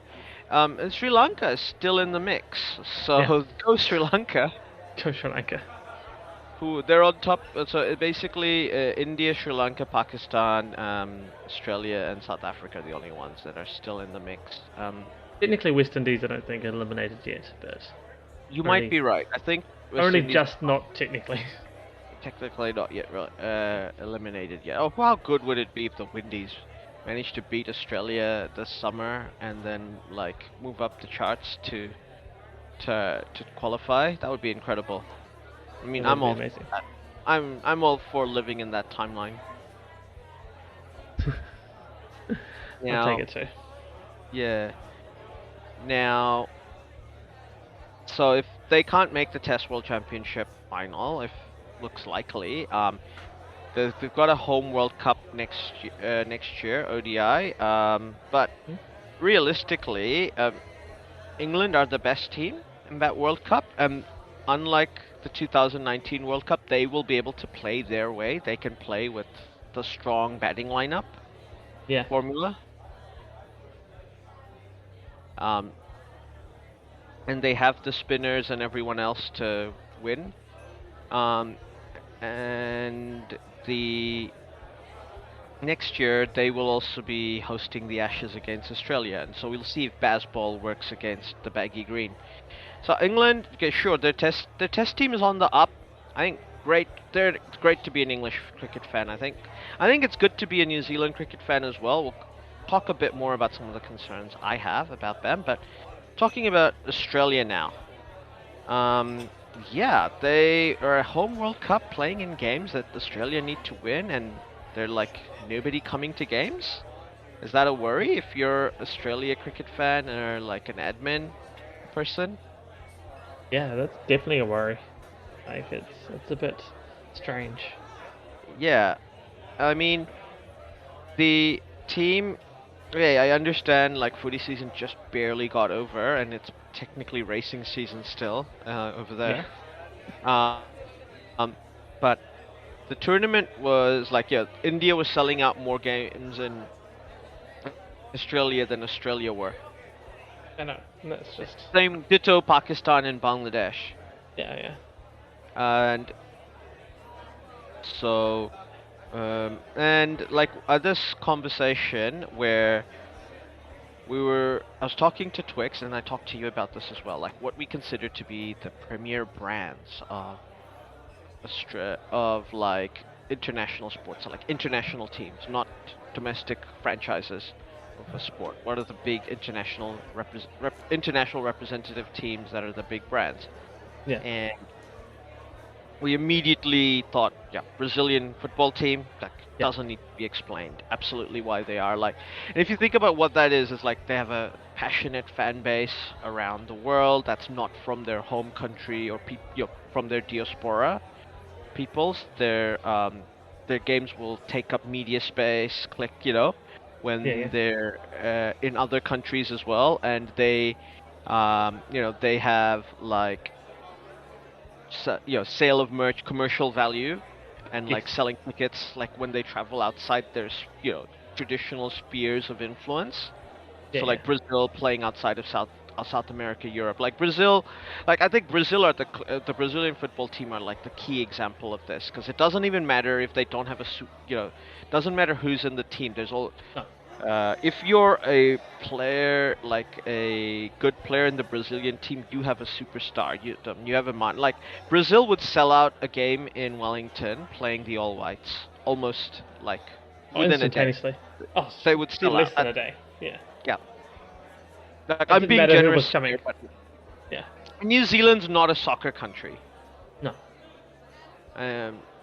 And Sri Lanka is still in the mix, Yeah. so go Sri Lanka. Go Sri Lanka. Who they're on top. Basically, India, Sri Lanka, Pakistan, Australia, and South Africa are the only ones that are still in the mix. Technically, West Indies I don't think are eliminated yet, but You might only be right. I think West only Indies just not technically. technically not yet eliminated yet. Oh, how good would it be if the Windies managed to beat Australia this summer and then like move up the charts to qualify? That would be incredible. I mean, That would I'm be all amazing. I'm all for living in that timeline. I'll take Now, it too. yeah. Now, so if they can't make the Test World Championship final, if looks likely, they've got a home World Cup next year, ODI. But Hmm? realistically, England are the best team in that World Cup, and unlike the 2019 World Cup, they will be able to play their way. They can play with the strong batting lineup Yeah. formula. Um, and they have the spinners and everyone else to win. Um, and the next year they will also be hosting the Ashes against Australia, and so we'll see if Bazball works against the baggy green. So England, okay, sure, their test team is on the up. I think great. It's great to be an English cricket fan. I think it's good to be a New Zealand cricket fan as well. We'll talk a bit more about some of the concerns I have about them, but talking about Australia now. Um, yeah, they are a home World Cup playing in games that Australia need to win, and they're like nobody coming to games. Is that a worry if you're Australia cricket fan or like an admin person? Yeah, that's definitely a worry. Like it's a bit strange. Yeah, I mean the team. Okay, I understand like footy season just barely got over, and it's technically racing season still over there. Yeah. Um, but the tournament was like, yeah, India was selling out more games in Australia than Australia were. I know. And that's just. Same ditto Pakistan and Bangladesh. Yeah, yeah. And so, and like this conversation where I was talking to Twix, and I talked to you about this as well, like what we consider to be the premier brands of like international sports, so like international teams, not domestic franchises of a sport. What are the big international representative teams that are the big brands? Yeah. And we immediately thought, yeah, Brazilian football team, that Yeah. doesn't need to be explained. Absolutely why they are like. And if you think about what that is like they have a passionate fan base around the world that's not from their home country or from their diaspora peoples. Their games will take up media space, click, Yeah, when yeah. they're in other countries as well, and they have like sale of merch, commercial value, and Yes. like selling tickets like when they travel outside their traditional spheres of influence. Yeah, So yeah. like Brazil playing outside of South America, Europe. Like Brazil, like I think Brazil are the Brazilian football team are like the key example of this because it doesn't even matter if they don't have it doesn't matter who's in the team. There's all No. if you're a player, like a good player in the Brazilian team, you have a superstar. You have a man. Like Brazil would sell out a game in Wellington playing the All Whites almost like Oh, within a day. instantaneously. Oh, They would be sell less out. than a day. Yeah. Yeah, like It I'm didn't being matter who was generous coming. here, but Yeah. New Zealand's not a soccer country. No.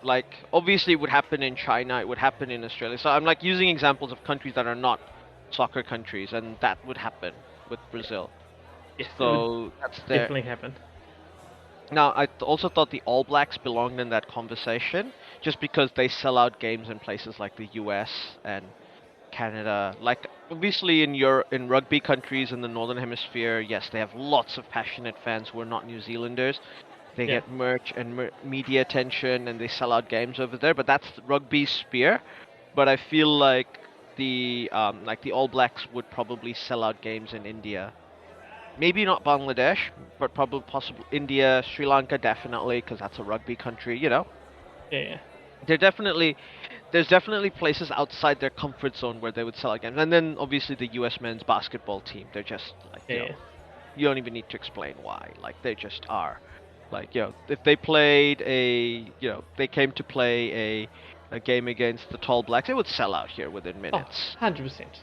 Like obviously it would happen in China, it would happen in Australia. So I'm like using examples of countries that are not soccer countries, and that would happen with Brazil. Yes, it would So that's there. definitely happen. Now I also thought the All Blacks belonged in that conversation, just because they sell out games in places like the U.S. and Canada. Like obviously in rugby countries in the Northern Hemisphere, yes, they have lots of passionate fans who are not New Zealanders. They Yeah. get merch and media attention, and they sell out games over there. But that's rugby's spear. But I feel like the All Blacks would probably sell out games in India. Maybe not Bangladesh, but probably possible India, Sri Lanka, definitely, because that's a rugby country. Yeah, yeah. They're definitely there's definitely places outside their comfort zone where they would sell out games. And then obviously the U.S. men's basketball team. They're just like Yeah, yeah. you don't even need to explain why. Like they just are. Like if they played they came to play a game against the Tall Blacks, it would sell out here within Oh, minutes. 100%.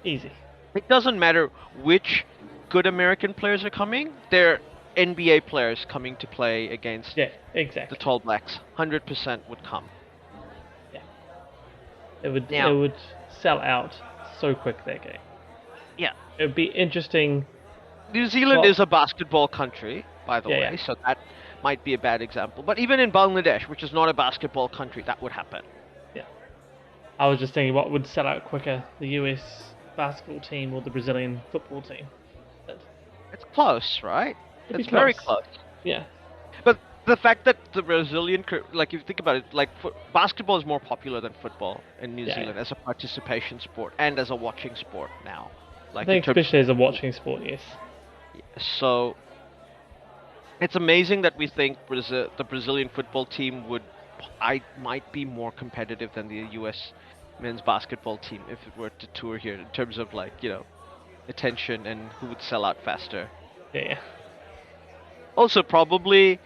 Easy. It doesn't matter which good American players are coming. They're NBA players coming to play against Yeah, the exactly. Tall Blacks. 100% would come. Yeah. It Now, would sell out so quick that game. yeah, It would be interesting. New Zealand Well, is a basketball country, by the yeah, yeah, way, so that might be a bad example. But even in Bangladesh, which is not a basketball country, that would happen. yeah. I was just thinking what would sell out quicker, the US basketball team or the Brazilian football team. But It's close, right? it'd be It's very close. close. Yeah, But the fact that the Brazilian, like if you think about it, like basketball is more popular than football in New yeah, Zealand yeah. as a participation sport and as a watching sport now. I Like in think terms, especially as a watching sport, yes. so it's amazing that we think the Brazilian football team I might be more competitive than the U.S. men's basketball team if it were to tour here in terms of like attention and who would sell out faster. Yeah, yeah. Also, probably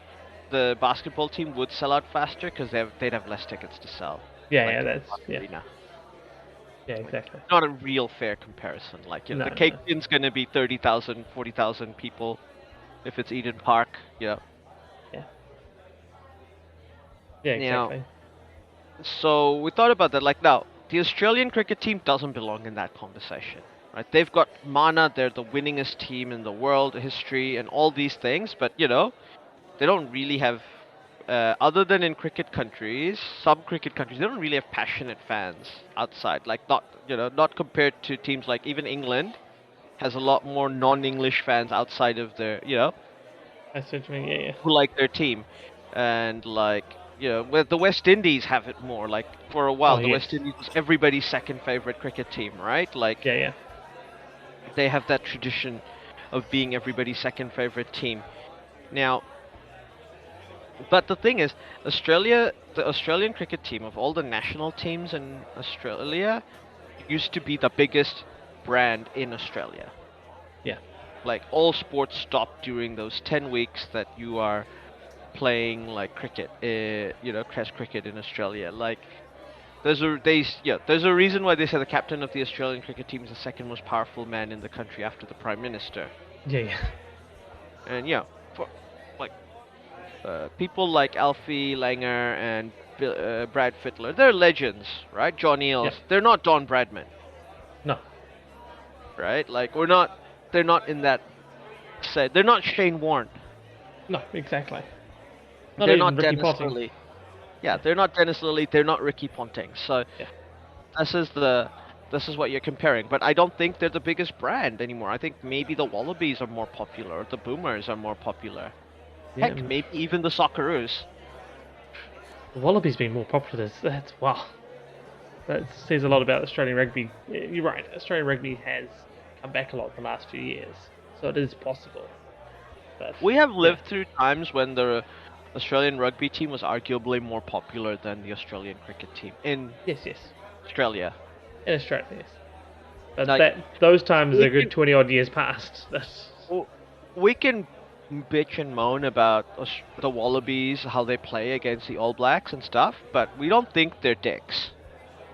the basketball team would sell out faster because they'd have less tickets to sell, Yeah, like yeah, in the that's Park yeah. arena. Yeah, Like, exactly. not a real fair comparison. Like No, the no, Cape no. Town's gonna be 30,000, 40,000 people if it's Eden Park. Yeah. Yeah, Now, exactly. so we thought about that. Like now, the Australian cricket team doesn't belong in that conversation, right? They've got Mana. They're the winningest team in the world history and all these things, but they don't really have, other than in cricket countries, some cricket countries, they don't really have passionate fans outside. Like not compared to teams like even England. has a lot more non-English fans outside of their, I see what you mean. Yeah, yeah. who like their team, and like, where the West Indies have it more. Like for a Oh while, the yes. West Indies was everybody's second favorite cricket team, right? Like Yeah, yeah. they have that tradition of being everybody's second favorite team. Now, but the thing is, the Australian cricket team of all the national teams in Australia used to be the biggest brand in Australia. Yeah. Like all sports stopped during those 10 weeks that you are playing like cricket, Test cricket in Australia. Like there's a reason why they say the captain of the Australian cricket team is the second most powerful man in the country after the prime minister. Yeah, yeah. And for like people like Alfie Langer and Brad Fittler, they're legends, right? John Yep. Eales, they're not Don Bradman, No. right? Like they're not in that set. They're not Shane Warne. No, exactly. Not They're even not Ricky Dennis Ponting. Lilly. Yeah, Yeah. they're not Dennis Lilly. They're not Ricky Ponting. So Yeah. this is the this is what you're comparing. But I don't think they're the biggest brand anymore. I think maybe the Wallabies are more popular, or the Boomers are more popular. Yeah. Heck, maybe even the Socceroos. The Wallabies being more popular. That's wow. That says a lot about Australian rugby. You're right. Australian rugby has come back a lot in the last few years, so it is possible. But We have yeah. lived through times when the Australian rugby team was arguably more popular than the Australian cricket team in Yes, yes. Australia. In Australia, yes. But Like those times we are a good can 20 odd years past. That's w- we can bitch and moan about the Wallabies, how they play against the All Blacks and stuff, but we don't think they're dicks.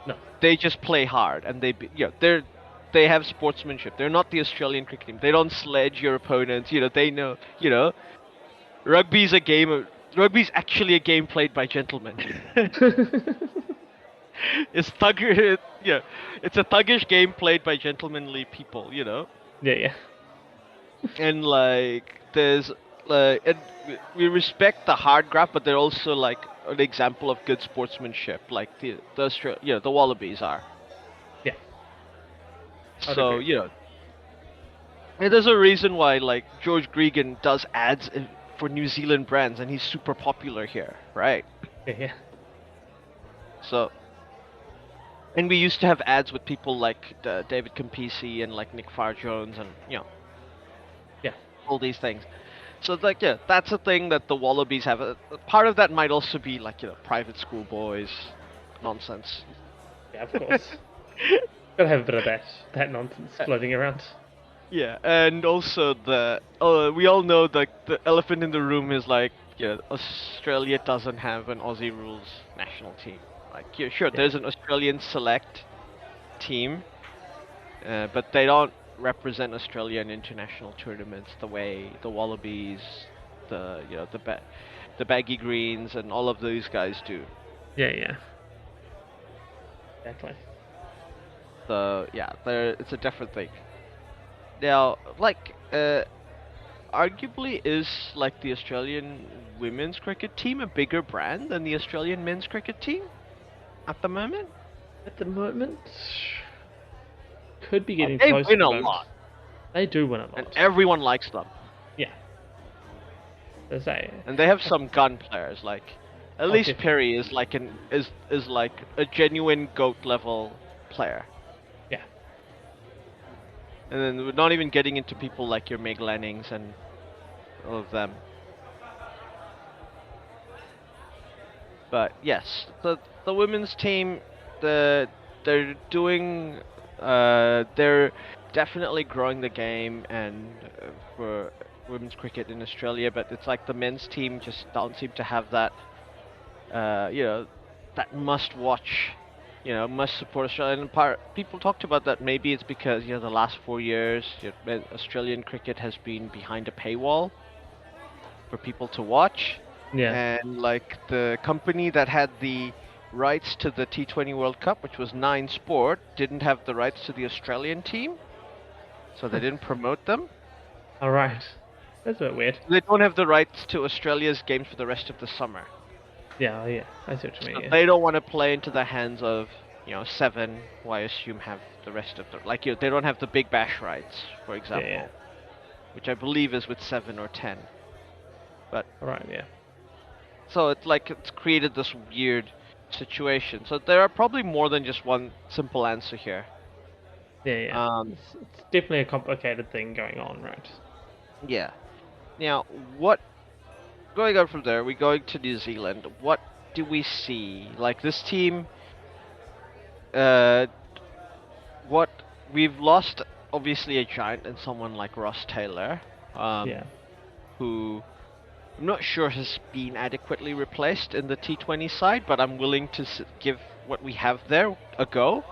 no. They just play hard, and they have sportsmanship. They're not the Australian cricket team. They don't sledge your opponents. They know. Rugby's a game. Rugby's actually a game played by gentlemen. it's thugger. Yeah, it's a thuggish game played by gentlemanly people. Yeah, yeah. And like there's and we respect the hard graft, but they're also like an example of good sportsmanship, like the Wallabies are. Yeah. I'd So agree. and there's a reason why like George Gregan does ads for New Zealand brands, and he's super popular here, right? Yeah, yeah. So. And we used to have ads with people like David Campisi and like Nick Farr-Jones and Yeah. all these things. So it's like that's a thing that the Wallabies have. Part of that might also be like private school boys nonsense. Yeah, of course. Gotta have a bit of that nonsense floating around. Yeah, and also we all know that the elephant in the room is like Australia doesn't have an Aussie rules national team. Like sure, Yeah. there's an Australian select team, but they don't represent Australia in international tournaments the way the Wallabies, the Baggy Greens, and all of those guys do. Yeah, yeah. Exactly. So yeah, it's a different thing. Now, like, arguably, is like the Australian women's cricket team a bigger brand than the Australian men's cricket team at the moment? At the moment, could be getting They close at win the a moment. lot, They do win a and lot. everyone likes them. Yeah. As I say. And they have some gun players, like at Oh, least definitely. Perry is like is like a genuine GOAT level player. Yeah. And then we're not even getting into people like your Meg Lannings and all of them. But yes, the women's team, they're doing, they're definitely growing the game and for women's cricket in Australia. But it's like the men's team just don't seem to have that, uh, you know, that must watch, must support Australia. And people talked about that. Maybe it's because the last 4 years, Australian cricket has been behind a paywall for people to watch, Yeah. and like the company that had the rights to the T20 World Cup, which was Nine Sport, didn't have the rights to the Australian team, so they didn't promote them. All right. That's a bit weird. They don't have the rights to Australia's games for the rest of the summer. Yeah, oh, yeah. I see what you So mean. Yeah. they don't want to play into the hands of seven who I assume have the rest of the they don't have the big bash rights, for Yeah, yeah. example, which I believe is with 7 or 10. But All right, yeah. so it's created this weird situation. So there are probably more than just one simple answer here. Yeah, yeah. Um, It's definitely a complicated thing going on, right? yeah. Now, what going on from there? We're going to New Zealand. What do we see? Like this team, uh, what we've lost obviously a giant in someone like Ross Taylor, Yeah. who I'm not sure has been adequately replaced in the T20 side, but I'm willing to give what we have there a go.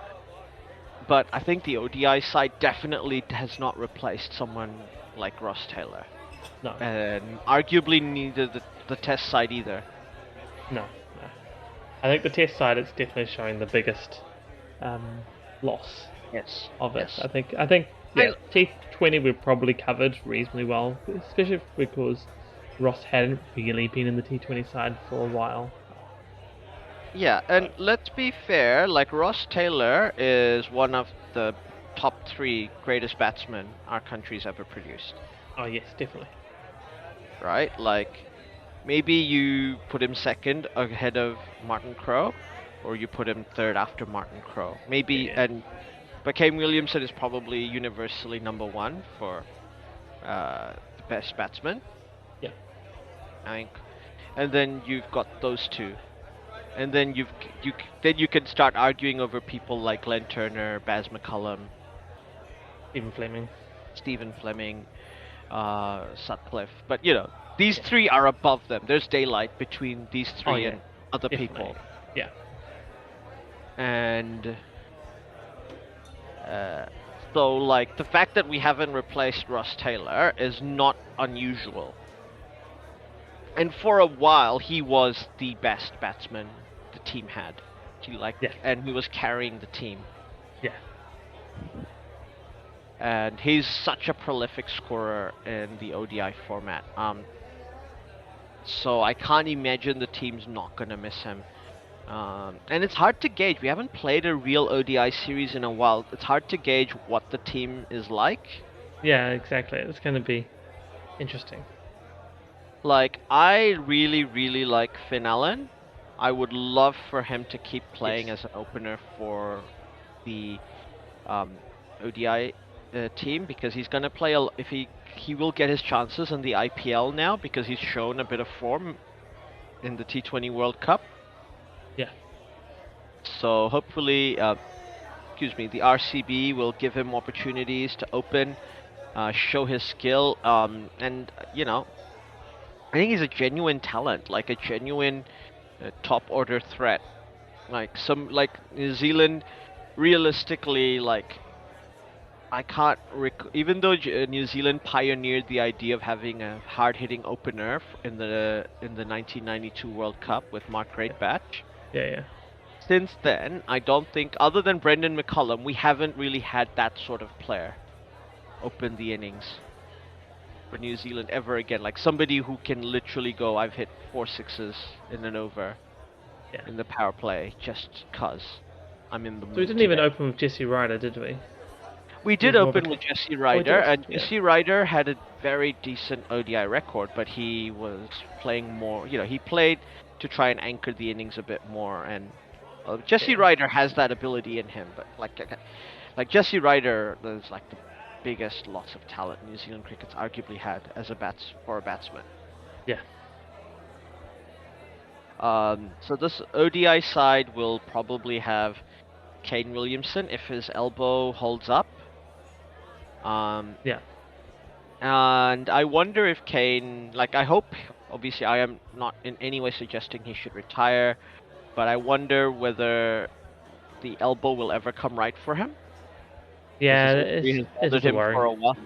But I think the ODI side definitely has not replaced someone like Ross Taylor, No, and arguably neither the Test side either. no, no. I think the test side it's definitely showing the biggest um, loss Yes, of it. yes. I think I yeah, T20 we've probably covered reasonably well, especially because Ross hadn't really been in the T20 side for a while. Yeah, So, and let's be fair, like Ross Taylor is one of the top three greatest batsmen our country's ever produced, oh yes, definitely. right? Like maybe you put him second ahead of Martin Crowe, or you put him third after Martin Crowe. Yeah, Maybe, yeah, but Kane Williamson is probably universally number one for the best batsman, yeah. I think. And then you've got those two, and then then you can start arguing over people like Glenn Turner, Baz McCullum, Stephen Fleming. Stephen Fleming, Sutcliffe. But these Yeah. three are above them. There's daylight between these Oh three yeah, and other definitely. people. Yeah, And uh, so, like, the fact that we haven't replaced Ross Taylor is not unusual. And for a while, he was the best batsman the team had. yeah, And he was carrying the team. yeah. And he's such a prolific scorer in the ODI format. So I can't imagine the team's not gonna miss him. And it's hard to gauge. We haven't played a real ODI series in a while. It's hard to gauge what the team is like. Yeah, exactly. It's going to be interesting. Like, I really, really like Finn Allen. I would love for him to keep playing Yes. as an opener for the um, ODI team because he's gonna play if he will get his chances in the IPL now because he's shown a bit of form in the T20 World Cup. Yeah. So hopefully, excuse me, the RCB will give him opportunities to open, show his skill, and I think he's a genuine talent, like a genuine top order threat. Like New Zealand, realistically, like I can't even though New Zealand pioneered the idea of having a hard-hitting opener in the 1992 World Cup with Mark Yeah. Greatbatch. Yeah. Yeah. Since then, I don't think, other than Brendan McCullum, we haven't really had that sort of player open the innings for New Zealand ever again. Like somebody who can literally go, I've hit 4 sixes in an over Yeah. in the power play just cause I'm in the So we mood didn't even today. open with Jesse Ryder, did we? We He did was more of a. open with Jesse Oh, we Ryder, did. and Yeah. Jesse Ryder had a very decent ODI record, but he was playing more. He played to try and anchor the innings a bit more, and Jesse Yeah. Ryder has that ability in him. But like Jesse Ryder is like the biggest loss of talent New Zealand cricket's arguably had as a batsman. Yeah. So this ODI side will probably have Kane Williamson if his elbow holds up. Um, Yeah. And I wonder if Kane, like, I hope, obviously, I am not in any way suggesting he should retire, but I wonder whether the elbow will ever come right for him, because Yeah. his injury has It bothered is a him for worry. a while.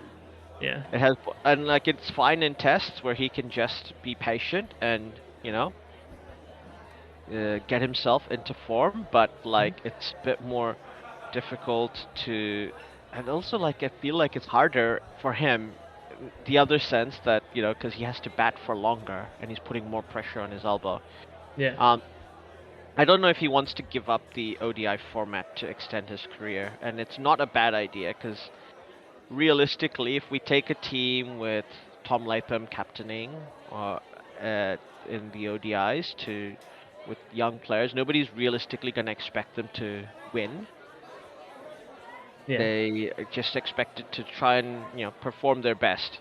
Yeah. It has, and like, it's fine in tests where he can just be patient and, get himself into form, but Mhm. like, it's a bit more difficult to, and also like, I feel like it's harder for him the other sense that because he has to bat for longer and he's putting more pressure on his elbow. Yeah. Um, I don't know if he wants to give up the ODI format to extend his career, and it's not a bad idea because realistically, if we take a team with Tom Latham captaining or in the ODIs to with young players, nobody's realistically going to expect them to win. Yeah. They are just expected to try and perform their best.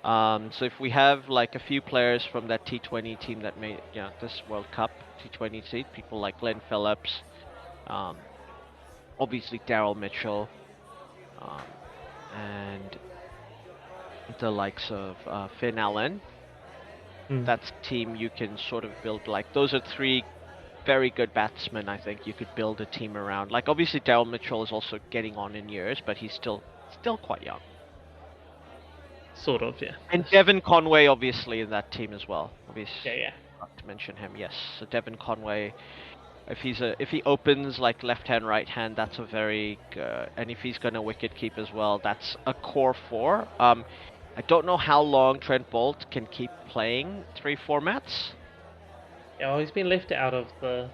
So if we have like a few players from that T20 team that made this World Cup T20 team, people like Glenn Phillips, um, obviously Daryl Mitchell, um, and the likes of Finn Allen. Mm. That's a team you can sort of build. Like those are three very good batsmen. I think you could build a team around. Like obviously Daryl Mitchell is also getting on in years, but he's still quite young. Sort of, yeah. And Devon Conway obviously in that team as well. Yeah, Obviously, yeah. not to mention him. Yes, so Devon Conway. If he opens like left hand, right hand, that's a very and if he's gonna wicket keep as well, that's a core four. I don't know how long Trent Bolt can keep playing three formats. Yeah, well, he's been left out of the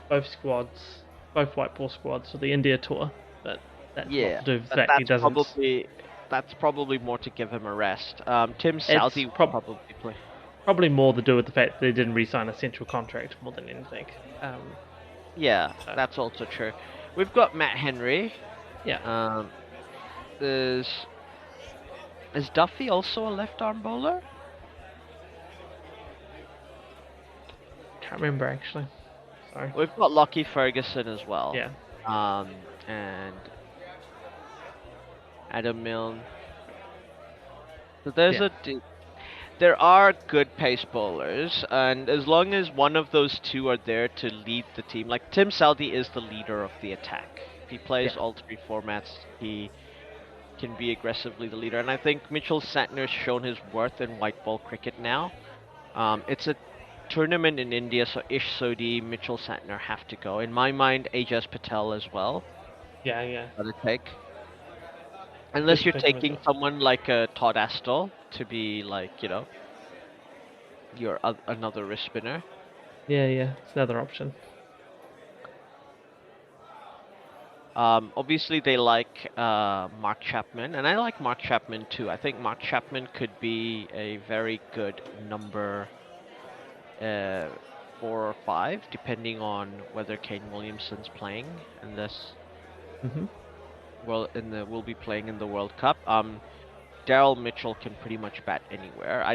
both squads, both white ball squads for the India tour, but that's not Yeah, to do with the but fact he doesn't. that's probably more to give him a rest. Tim It's Southey will probably play. probably more to do with the fact that they didn't re-sign a central contract more than anything. Yeah, So, that's also true. We've got Matt Henry. yeah, Um, is is Duffy also a left arm bowler? can't remember actually. Sorry. We've got Lockie Ferguson as well. Yeah, And Adam Milne. So there's yeah, there are good pace bowlers, and as long as one of those two are there to lead the team, like Tim Southey is the leader of the attack. If he yeah, plays all three formats, he can be aggressively the leader. And I think Mitchell Santner's shown his worth in white ball cricket now. It's a tournament in India, so Ish Sodhi, Mitchell Santner have to go. In my mind, Ajaz Patel as well. yeah, yeah. Gotta take. Just Unless you're picking as taking well. someone like Todd Astle to be like, your another wrist spinner. Yeah, yeah. It's another option. Obviously they like Mark Chapman, and I like Mark Chapman too. I think Mark Chapman could be a very good number uh, 4 or 5, depending on whether Kane Williamson's playing in this. Hmm. Well, will be playing in the World Cup. Daryl Mitchell can pretty much bat anywhere. I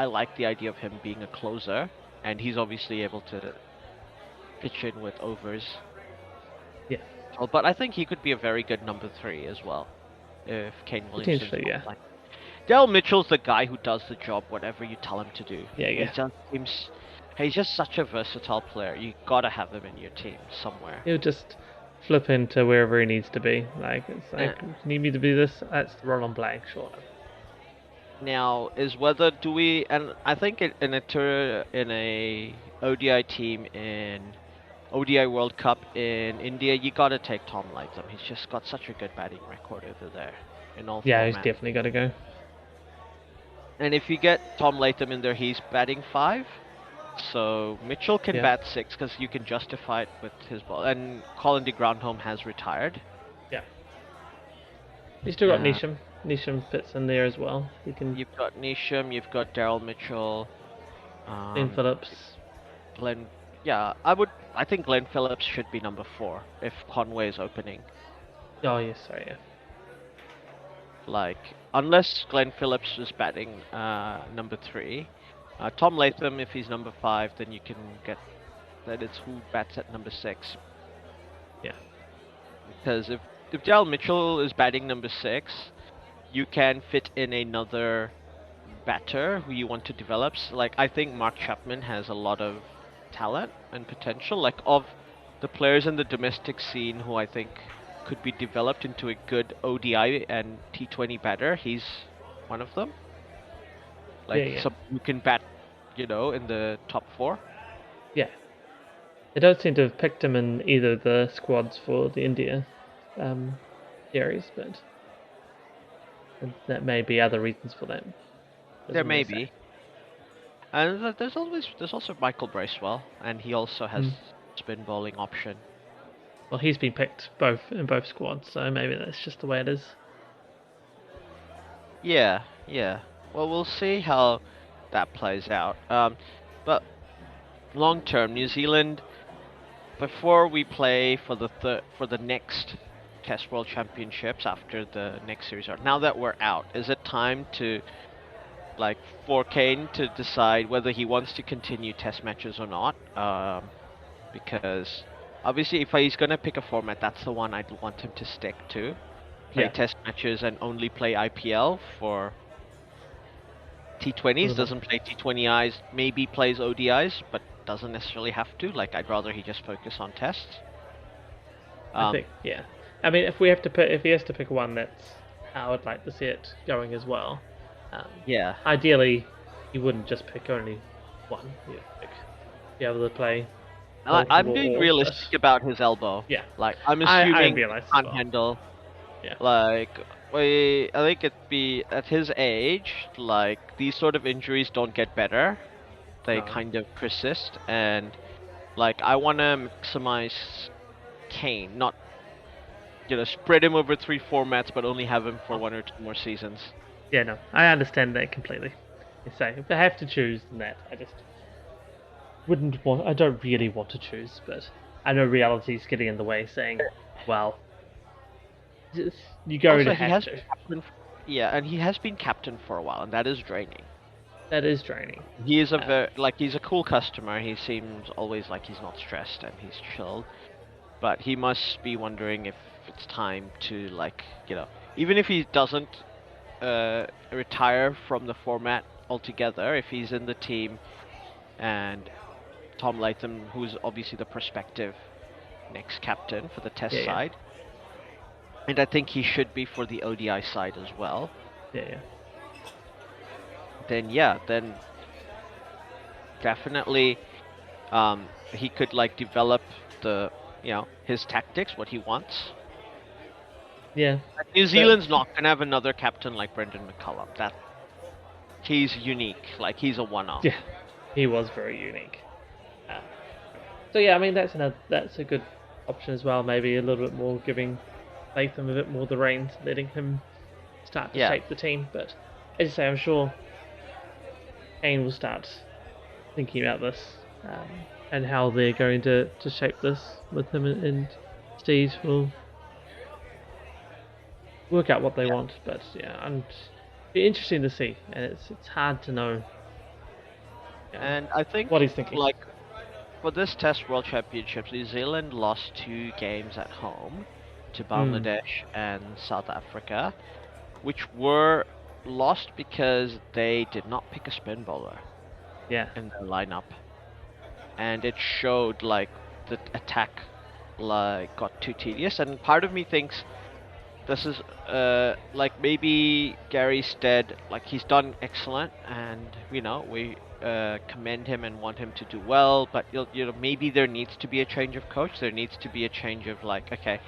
like the idea of him being a closer, and he's obviously able to pitch in with overs. Yeah, But I think he could be a very good number 3 as well, if Kane Williamson's potentially. not Yeah, playing. Daryl Mitchell's the guy who does the job, whatever you tell him to do. yeah, He yeah. just seems, he's just such a versatile player. You gotta have him in your team somewhere. He'll just flip into wherever he needs to be. Like it's Uh, like, you need me to be this? That's the role I'm playing. Sure. Now is whether do we, and I think in a ODI team in ODI World Cup in India, you gotta take Tom Latham. He's just got such a good batting record over there in all Yeah, he's formats. definitely got to go. And if you get Tom Latham in there, he's batting 5. So Mitchell can Yeah, bat 6 because you can justify it with his ball. And Colin de Grandhomme has retired. yeah. You still got Uh, Nisham. Nisham fits in there as well. You can you've got Nisham, you've got Daryl Mitchell, Ian um, Phillips. Glenn. Yeah, I think Glenn Phillips should be number 4 if Conway is opening. Oh yes, sorry, yeah. Like, unless Glenn Phillips is batting number 3. Tom Latham, if he's number 5, then you can get that it's who bats at number 6. Yeah. Because if Daryl Mitchell is batting number 6, you can fit in another batter who you want to develop. Like, I think Mark Chapman has a lot of talent and potential. Like, of the players in the domestic scene who I think could be developed into a good ODI and T20 batter, he's one of them. Yeah, Like, yeah. some who can bat, in the top 4. Yeah. They don't seem to have picked him in either of the squads for the India series, but that may be other reasons for that. There Doesn't really may say. be. And there's also Michael Bracewell, and he also has Hmm. spin bowling option. Well, he's been picked in both squads, so maybe that's just the way it is. Yeah, yeah. Well, we'll see how that plays out. But long term, New Zealand, before we play for the next Test World Championships after the next series, or now that we're out, is it time to like for Kane to decide whether he wants to continue Test matches or not? Because obviously, if he's gonna pick a format, that's the one I'd want him to stick to. Play Yeah, Test matches and only play IPL for for T20s, the moment. doesn't play T20Is, maybe plays ODIs, but doesn't necessarily have to. Like, I'd rather he just focus on tests. I Um, think, yeah. I mean, if we have to pick, if he has to pick one, that's how I would like to see it going as well. Um, yeah. Ideally, he wouldn't just pick only one. He'd be able to play I'm multiple being or, but realistic about his elbow. yeah, Like, I'm I assuming realize he as can't well. handle. Yeah, Like, I think it'd be at his age, like, these sort of injuries don't get better. They no, kind of persist, and, like, I want to maximize Kane, not, spread him over 3 formats, but only have him for 1 or 2 more seasons. yeah, no, I understand that completely. You say if I have to choose, then that I just wouldn't want. I don't really want to choose, but I know reality's getting in the way, saying, well, you're going to Also, he have has to. been captain. Yeah, and he has been captain for a while, and that is draining. That is draining. He is a Um, very he's a cool customer. He seems always like he's not stressed and he's chilled. But he must be wondering if it's time to even if he doesn't retire from the format altogether, if he's in the team and Tom Latham, who's obviously the prospective next captain for the yeah, Test yeah, side, and I think he should be for the ODI side as well. yeah, yeah. Then yeah, then definitely he could develop the his tactics, what he wants. Yeah, New but Zealand's not gonna have another captain like Brendan McCullum. That he's unique, like he's a one-off. yeah, he was very unique. Uh, so yeah, I mean that's a good option as well. Maybe a little bit more giving Latham a bit more the reins, letting him start to Yeah, shape the team. But as you say, I'm sure Kane will start thinking about this and how they're going to shape this with him and Steve will work out what they yeah. want. But yeah, and be interesting to see, and it's hard to know, yeah, And I think what he's thinking. like for this Test World Championships, New Zealand lost 2 games at home to Mm, Bangladesh and South Africa, which were lost because they did not pick a spin bowler yeah, in their lineup, and it showed the attack got too tedious. And part of me thinks this is maybe Gary Stead, he's done excellent, and we commend him and want him to do well, but maybe there needs to be a change of coach. There needs to be a change of okay,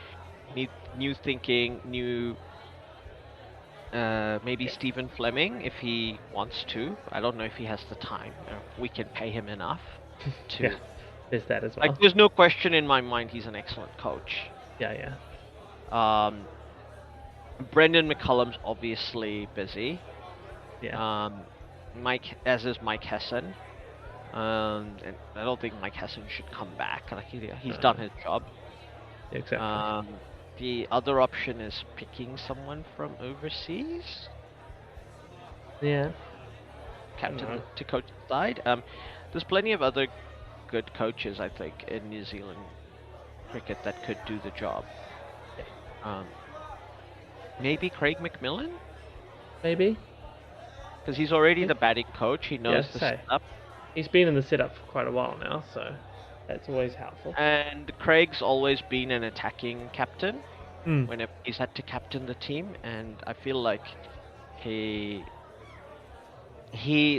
need new thinking, new maybe yeah, Stephen Fleming if he wants to. I don't know if he has the time. We can pay him enough yeah. to There's that as well. There's no question in my mind he's an excellent coach. Yeah, yeah, Um, Brendan McCullum's obviously busy. yeah. Um, as is Mike Hessen. And I don't think Mike Hessen should come back. He's No, done no, his job. exactly. Um, the other option is picking someone from overseas, Yeah, I don't captain know. to coach the side. There's plenty of other good coaches, I think, in New Zealand cricket that could do the job. Yeah, Um, maybe Craig McMillan, maybe. because he's already Yeah, the batting coach. He yeah, knows as I the say, setup. he's been in the setup for quite a while now, so that's always helpful. And Craig's always been an attacking captain Mm. whenever he's had to captain the team, and I feel like he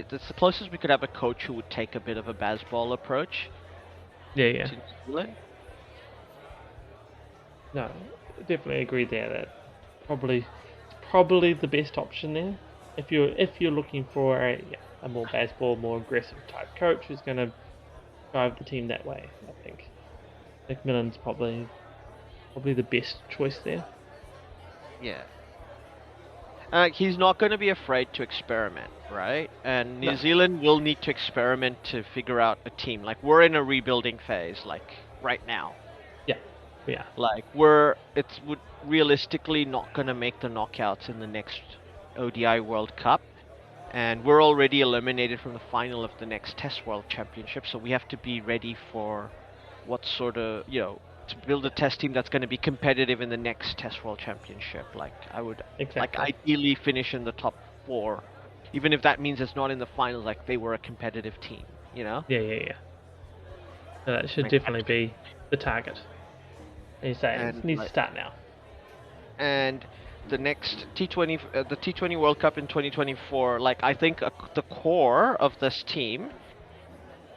that's the closest we could have a coach who would take a bit of a baseball approach Yeah, yeah. to New Zealand. No, definitely agree there. That probably probably the best option there. If you're looking for a more baseball, more aggressive type coach who's going to drive the team that way, I think McMillan's probably the best choice there. Yeah. He's not going to be afraid to experiment, right? And New No, Zealand will need to experiment to figure out a team. Like, we're in a rebuilding phase, like, right now. yeah, yeah, Like, it's realistically not going to make the knockouts in the next ODI World Cup. And we're already eliminated from the final of the next Test World Championship, so we have to be ready for what sort of, to build a yeah, test team that's going to be competitive in the next Test World Championship. Like, I would, like, exactly. ideally finish in the top four, even if that means it's not in the finals, like, they were a competitive team, you know? Yeah, yeah, yeah. So that should Like, definitely be the target. And you say it and, needs to like, start now. and the next T20, the T20 World Cup in 2024, like, I think the core of this team.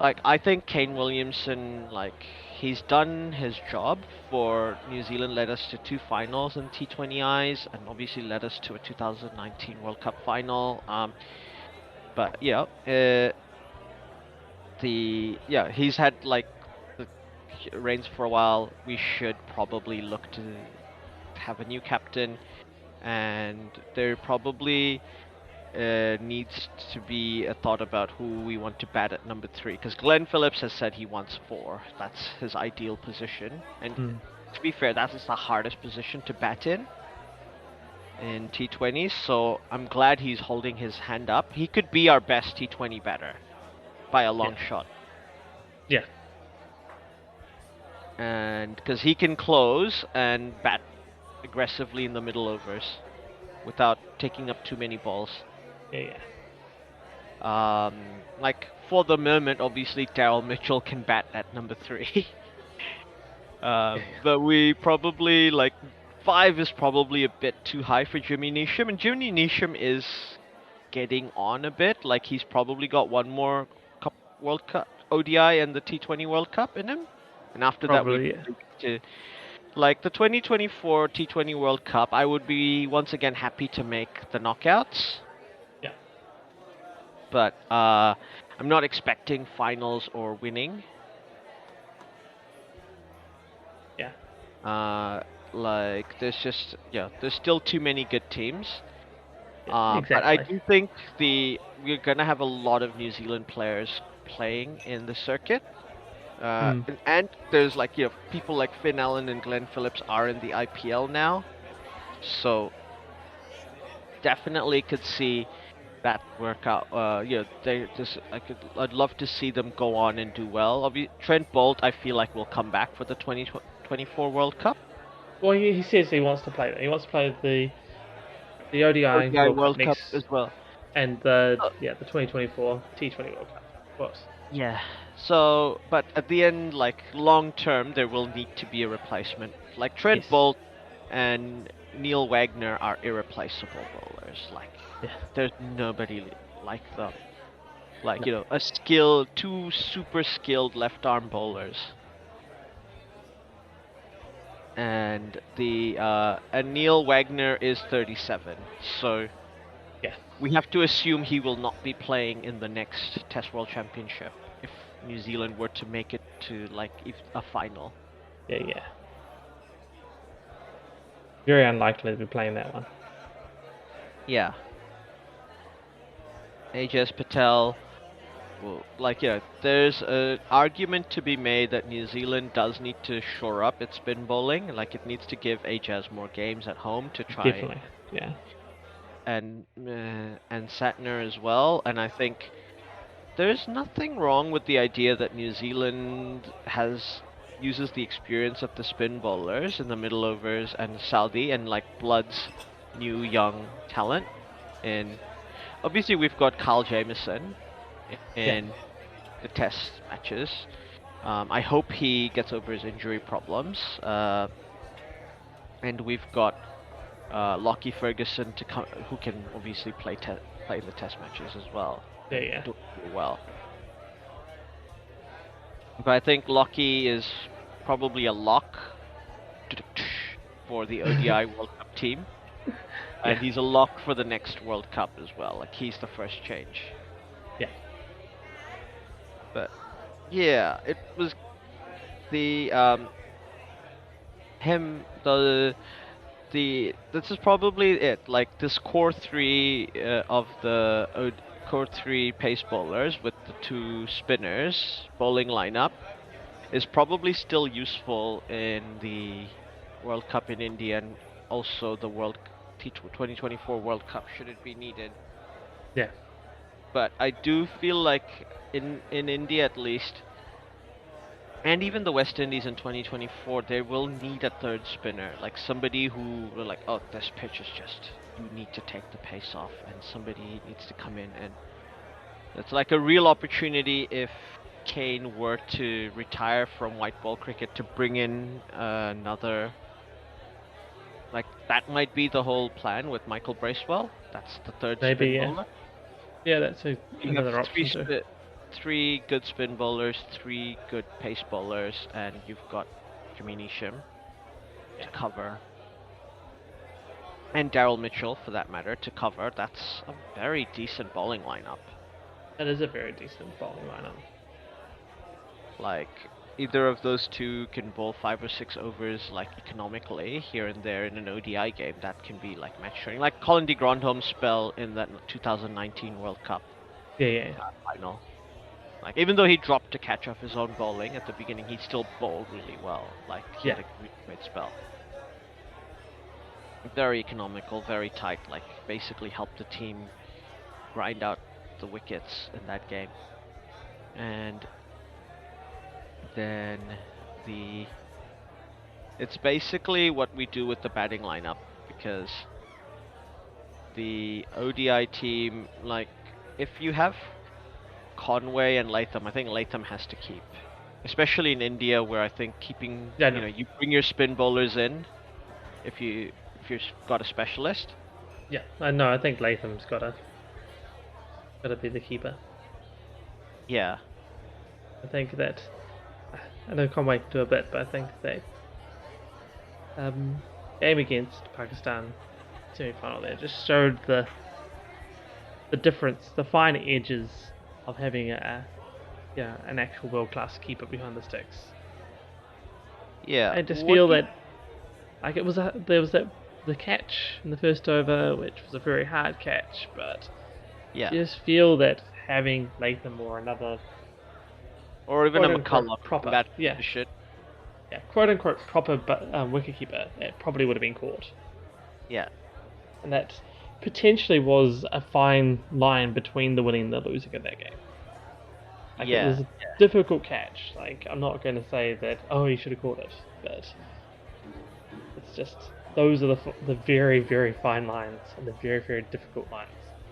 Like, I think Kane Williamson, like, he's done his job for New Zealand, led us to two finals in T20Is, and obviously led us to a 2019 World Cup final. But yeah, he's had like the reins for a while. We should probably look to have a new captain, and there probably needs to be a thought about who we want to bat at number three. Because Glenn Phillips has said he wants four. That's his ideal position. And Mm. to be fair, that is the hardest position to bat in T20s. So I'm glad he's holding his hand up. He could be our best T20 batter by a Yeah, long shot. yeah, And because he can close and bat aggressively in the middle overs without taking up too many balls. yeah, yeah. Like for the moment, obviously Daryl Mitchell can bat at number three. Yeah. But we probably like five is probably a bit too high for Jimmy Neesham, and Jimmy Neesham is getting on a bit. Like he's probably got one more Cup World Cup ODI and the T20 World Cup in him, and after that we Probably, yeah. to like the 2024 T20 World Cup. I would be once again happy to make the knockouts, Yeah, but I'm not expecting finals or winning. yeah, Uh, like there's still too many good teams. yeah, But I exactly. do think we're gonna have a lot of New Zealand players playing in the circuit. Mm. And there's like people like Finn Allen and Glenn Phillips are in the IPL now, so definitely could see that work out. I'd love to see them go on and do well. Trent Bolt, I feel like will come back for the 2024 World Cup. Well, he says he wants to play that. He wants to play the ODI ODI World Cup World Cup next, as well. and Uh, the 2024 T20 World Cup, of course. Yeah. So, but at the end, like long term, there will need to be a replacement. Like Trent Yes. Bolt and Neil Wagner are irreplaceable bowlers. Like Yeah. there's nobody like them. Like No. two super skilled left arm bowlers, and the and Neil Wagner is 37. So Yeah. we have to assume he will not be playing in the next Test World Championship if New Zealand were to make it to like if a final. Yeah. Yeah. Very unlikely to be playing that one. Yeah, Ajaz Patel. Well, like there's an argument to be made that New Zealand does need to shore up its spin bowling. Like it needs to give Ajaz more games at home to try Definitely. Yeah. and Satner as well. And I think there's nothing wrong with the idea that New Zealand uses the experience of the spin bowlers in the middle overs and Saudi and like Blood's new young talent. And obviously we've got Carl Jamieson Yeah. in the test matches. I hope he gets over his injury problems. And we've got Lockie Ferguson who can obviously play in the test matches as well Yeah. and Yeah. do it well. But I think Lockie is probably a lock for the ODI World Cup team, and Yeah. he's a lock for the next World Cup as well. Like he's the first change. Yeah. But yeah, it was the him the this is probably it. Like this core three of the core three pace bowlers with the two spinners bowling lineup is probably still useful in the World Cup in India and also the 2024 World Cup should it be needed. Yeah, But I do feel like in India at least, and even the West Indies in 2024, they will need a third spinner, like somebody who will like, oh, this pitch is just you need to take the pace off, and somebody needs to come in, and it's like a real opportunity if Kane were to retire from white ball cricket to bring in another. Like that might be the whole plan with Michael Bracewell. That's the third maybe. spin Yeah, bowler. yeah, that's You have another option too. three good spin bowlers, three good pace bowlers, and you've got Kamini Shim Yeah, to cover, and Daryl Mitchell for that matter to cover. That's a very decent bowling lineup. that is a very decent bowling lineup. Like either of those two can bowl 5 or 6 overs like economically here and there in an ODI game. That can be like match winning. Like Colin de Grandhomme's spell in that 2019 World Cup Yeah, yeah, final. Like even though he dropped to catch off his own bowling at the beginning, he still bowled really well. Like he yeah, had a great spell. Very economical, very tight. Like basically helped the team grind out the wickets in that game. And then the it's basically what we do with the batting lineup because the ODI team, like if you have Conway and Latham, I think Latham has to keep. Especially in India where I think keeping, yeah. you No, know, you bring your spin bowlers in if you've got a specialist. yeah, I know. I think Latham's gotta be the keeper. Yeah. I think that I know Conway can do a bit, but I think they game against Pakistan semi-final there just showed the difference, the fine edges of having an actual world-class keeper behind the sticks. Yeah. I just What feel do you- that like there was that the catch in the first over, which was a very hard catch, but yeah. you just feel that having Latham or another Or even a quote unquote McCullough in proper, that yeah, position. yeah, quote unquote proper wicketkeeper, it probably would have been caught. Yeah. And that potentially was a fine line between the winning and the losing of that game. Like it was Yeah. a difficult catch. Like I'm not going to say that he should have caught it, but it's just those are the very very fine lines and the very very difficult lines.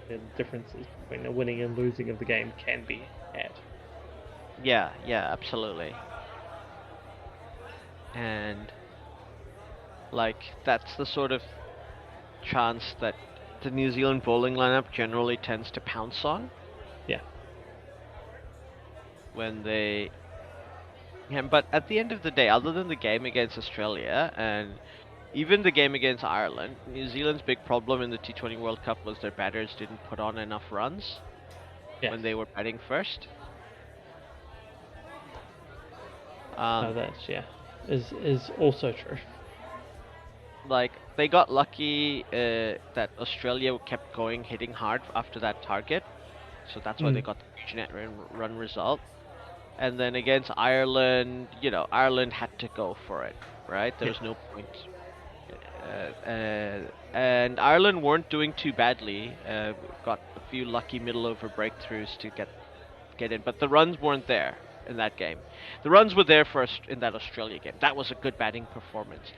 The differences between the winning and losing of the game can be had. Yeah, yeah, absolutely. And like that's the sort of chance that the New Zealand bowling lineup generally tends to pounce on Yeah, when they. Yeah, but at the end of the day, other than the game against Australia and even the game against Ireland, New Zealand's big problem in the T20 World Cup was their batters didn't put on enough runs yeah. when they were batting first. No, that's is also true. Like they got lucky that Australia kept going hitting hard after that target, so that's why they Mm. got the huge net run result. And then against Ireland, you know, Ireland had to go for it, right? There Yeah, was no point. And Ireland weren't doing too badly. Got a few lucky middle over breakthroughs to get in, but the runs weren't there in that game. The runs were there first in that Australia game. That was a good batting performance.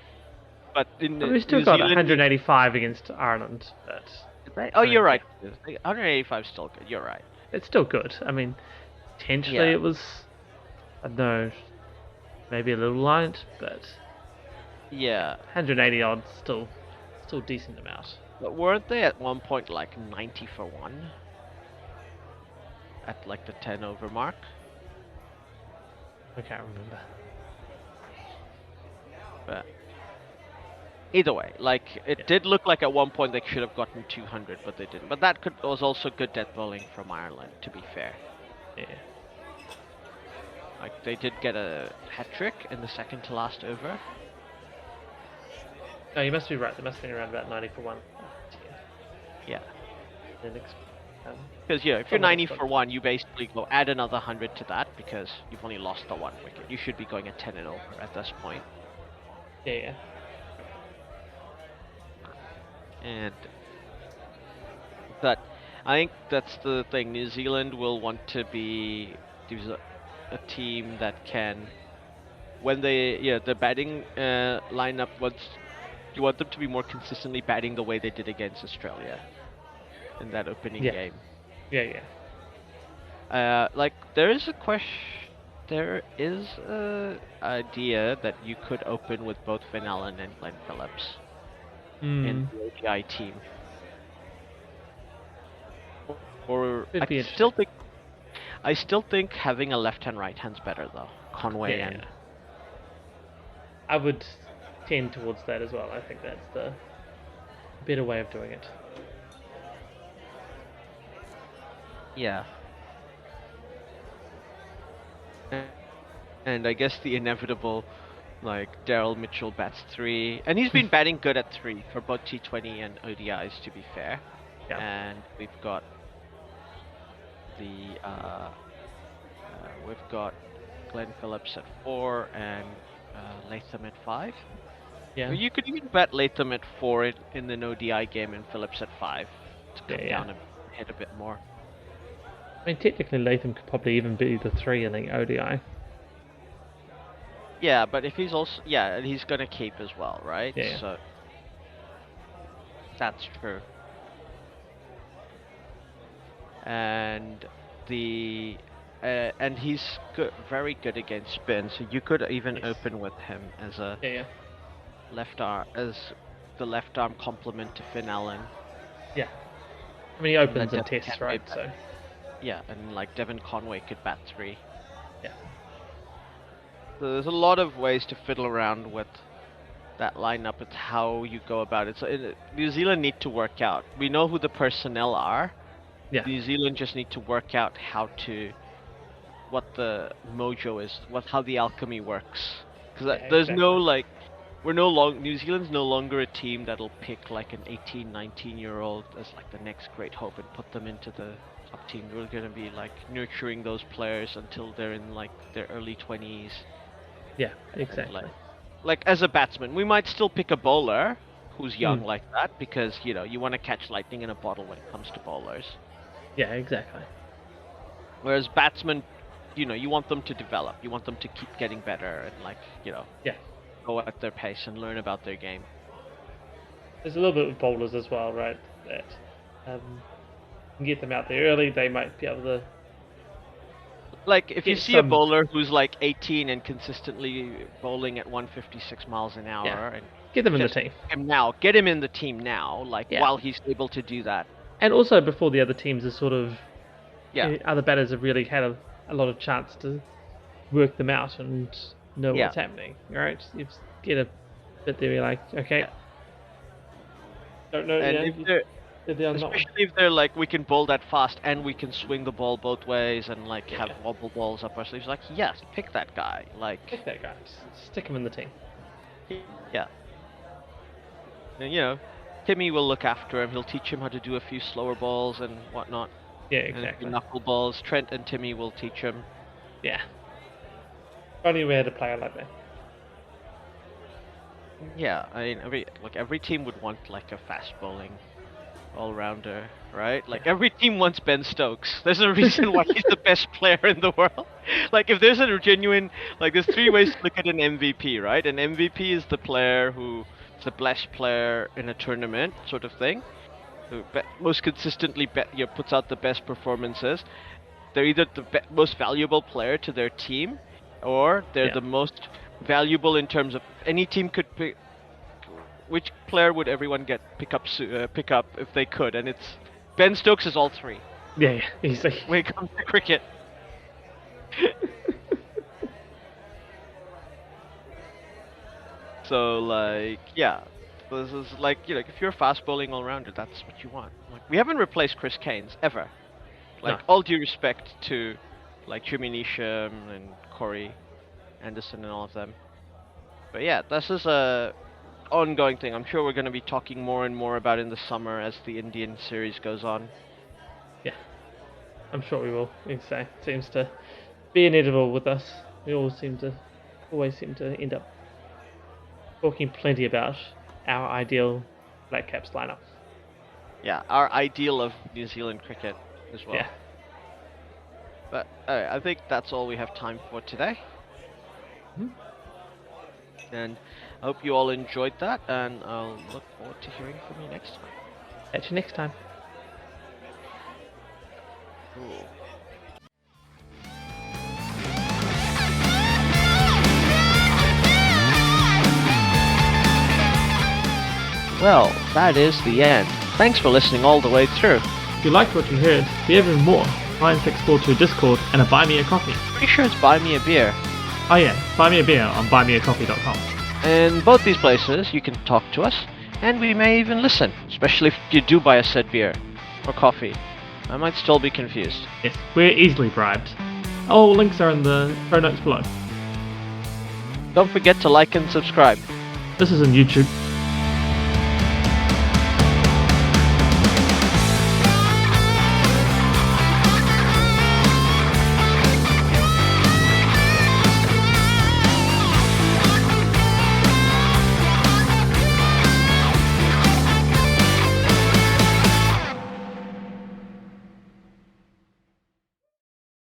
But in but we still New got Zealand, 185 against Ireland. But did they? Oh, I you're think right. 185 is still good. You're right. it's still good. I mean, potentially Yeah, it was I don't know, maybe a little light, but yeah. 180 odds still decent amount. But weren't they at one point like 90 for one at like the 10 over mark? I can't remember. But either way, like it Yeah, did look like at one point they should have gotten 200, but they didn't. But that was also good death bowling from Ireland, to be fair. yeah. Like they did get a hat trick in the second to last over. No, you must be right. There must have been around about 90 for one. Yeah. The next, um, Because if you're someone 90 else got. for one, you basically go add another 100 to that because you've only lost the one wicket. You should be going at 10 and over at this point. Yeah, yeah. And that, I think that's the thing. New Zealand will want to be a team that can, when the batting lineup wants, you want them to be more consistently batting the way they did against Australia in that opening Yeah, game. yeah, yeah. Like there is a question. There is a idea that you could open with both Finn Allen and Glenn Phillips in Hmm. the ODI team. Or Could I be still interesting. think I still think having a left hand right hand's better though. Yeah, Conway yeah. and I would tend towards that as well. I think that's the better way of doing it. yeah. And I guess the inevitable, like Daryl Mitchell bats 3, and he's been batting good at 3 for both T20 and ODIs to be fair. Yeah, And the we've got Glenn Phillips at 4 and Latham at 5. yeah, Or you could even bet Latham at 4 in an ODI game and Phillips at 5 to yeah, come yeah. down and hit a bit more. I mean, technically, Latham could probably even be the 3 in the ODI. Yeah, but if he's also and he's gonna keep as well, right? Yeah, yeah. So that's true. And and he's very good against spin, so you could even Yes. open with him as a Yeah, yeah. the left arm complement to Finn Allen. Yeah. I mean, he And let opens and Devon tests, Conway right? bat. So, Yeah, and like Devon Conway could bat 3. yeah. So there's a lot of ways to fiddle around with that lineup. It's how you go about it. So New Zealand need to work out. We know who the personnel are. Yeah. New Zealand just need to work out what the mojo is, how the alchemy works. Because Yeah, there's no exactly. like, New Zealand's no longer a team that'll pick like an 18, 19-year-old as like the next great hope and put them into the top team. We're gonna be like nurturing those players until they're in like their early 20s. Yeah, And exactly. like as a batsman, we might still pick a bowler who's Mm. young like that because you want to catch lightning in a bottle when it comes to bowlers. Yeah, exactly. Whereas batsmen, you want them to develop. You want them to keep getting better and Yeah. go at their pace and learn about their game. There's a little bit of bowlers as well, right? That can get them out there early. They might be able to Like if you get see a some. bowler who's like 18 and consistently bowling at 156 miles an Yeah. hour and Get them in the just team. get him in the team now, like Yeah. while he's able to do that. And also before the other teams are sort of Yeah. other batters have really had a lot of chance to work them out and know Yeah. what's happening. Right? You get a bit there, you're like, okay, Yeah. don't know, And if they're not. especially if they're like, we can bowl that fast and we can swing the ball both ways and like Yeah, have yeah. wobble balls up our sleeves. Like, yes, pick that guy. Like, Pick that guy. Just stick him in the team. yeah. And, Timmy will look after him. He'll teach him how to do a few slower balls and whatnot. Yeah, And a few exactly. knuckle balls. Trent and Timmy will teach him. Yeah. Only we had a player like that. Yeah, I mean, every team would want like a fast bowling all-rounder, right? Like Yeah. every team wants Ben Stokes. There's a reason why he's the best player in the world. Like if there's a genuine, like there's 3 ways to look at an MVP, right? An MVP is the player who is the best player in a tournament, sort of thing. Who most consistently puts out the best performances. They're either the most valuable player to their team, or they're Yeah. the most valuable in terms of any team could pick. Which player would everyone pick up if they could? And it's Ben Stokes is all 3 Yeah, yeah. He's like, when it comes to cricket. So like this is like if you're a fast bowling all rounder, that's what you want. Like we haven't replaced Chris Cairns ever. no. Like all due respect to like Jimmy Neesham and Corey Anderson and all of them. But yeah, this is a ongoing thing. I'm sure we're going to be talking more and more about in the summer as the Indian series goes on. Yeah, I'm sure we will. It seems to be inevitable with us. We always seem to end up talking plenty about our ideal Black Caps lineup. Yeah, our ideal of New Zealand cricket as well. Yeah. But I think that's all we have time for today. Mhm. And I hope you all enjoyed that, and I'll look forward to hearing from you next time. Catch you next time. Cool. Well, that is the end. Thanks for listening all the way through. If you liked what you heard, we have even more. Try and explore to Discord and a Buy Me a Coffee. Pretty sure it's Buy Me a Beer. Oh yeah, buy me a beer on buymeacoffee.com. In both these places, you can talk to us, and we may even listen, especially if you do buy a said beer or coffee. I might still be confused. Yes, we're easily bribed. All links are in the show notes below. Don't forget to like and subscribe. This is on YouTube.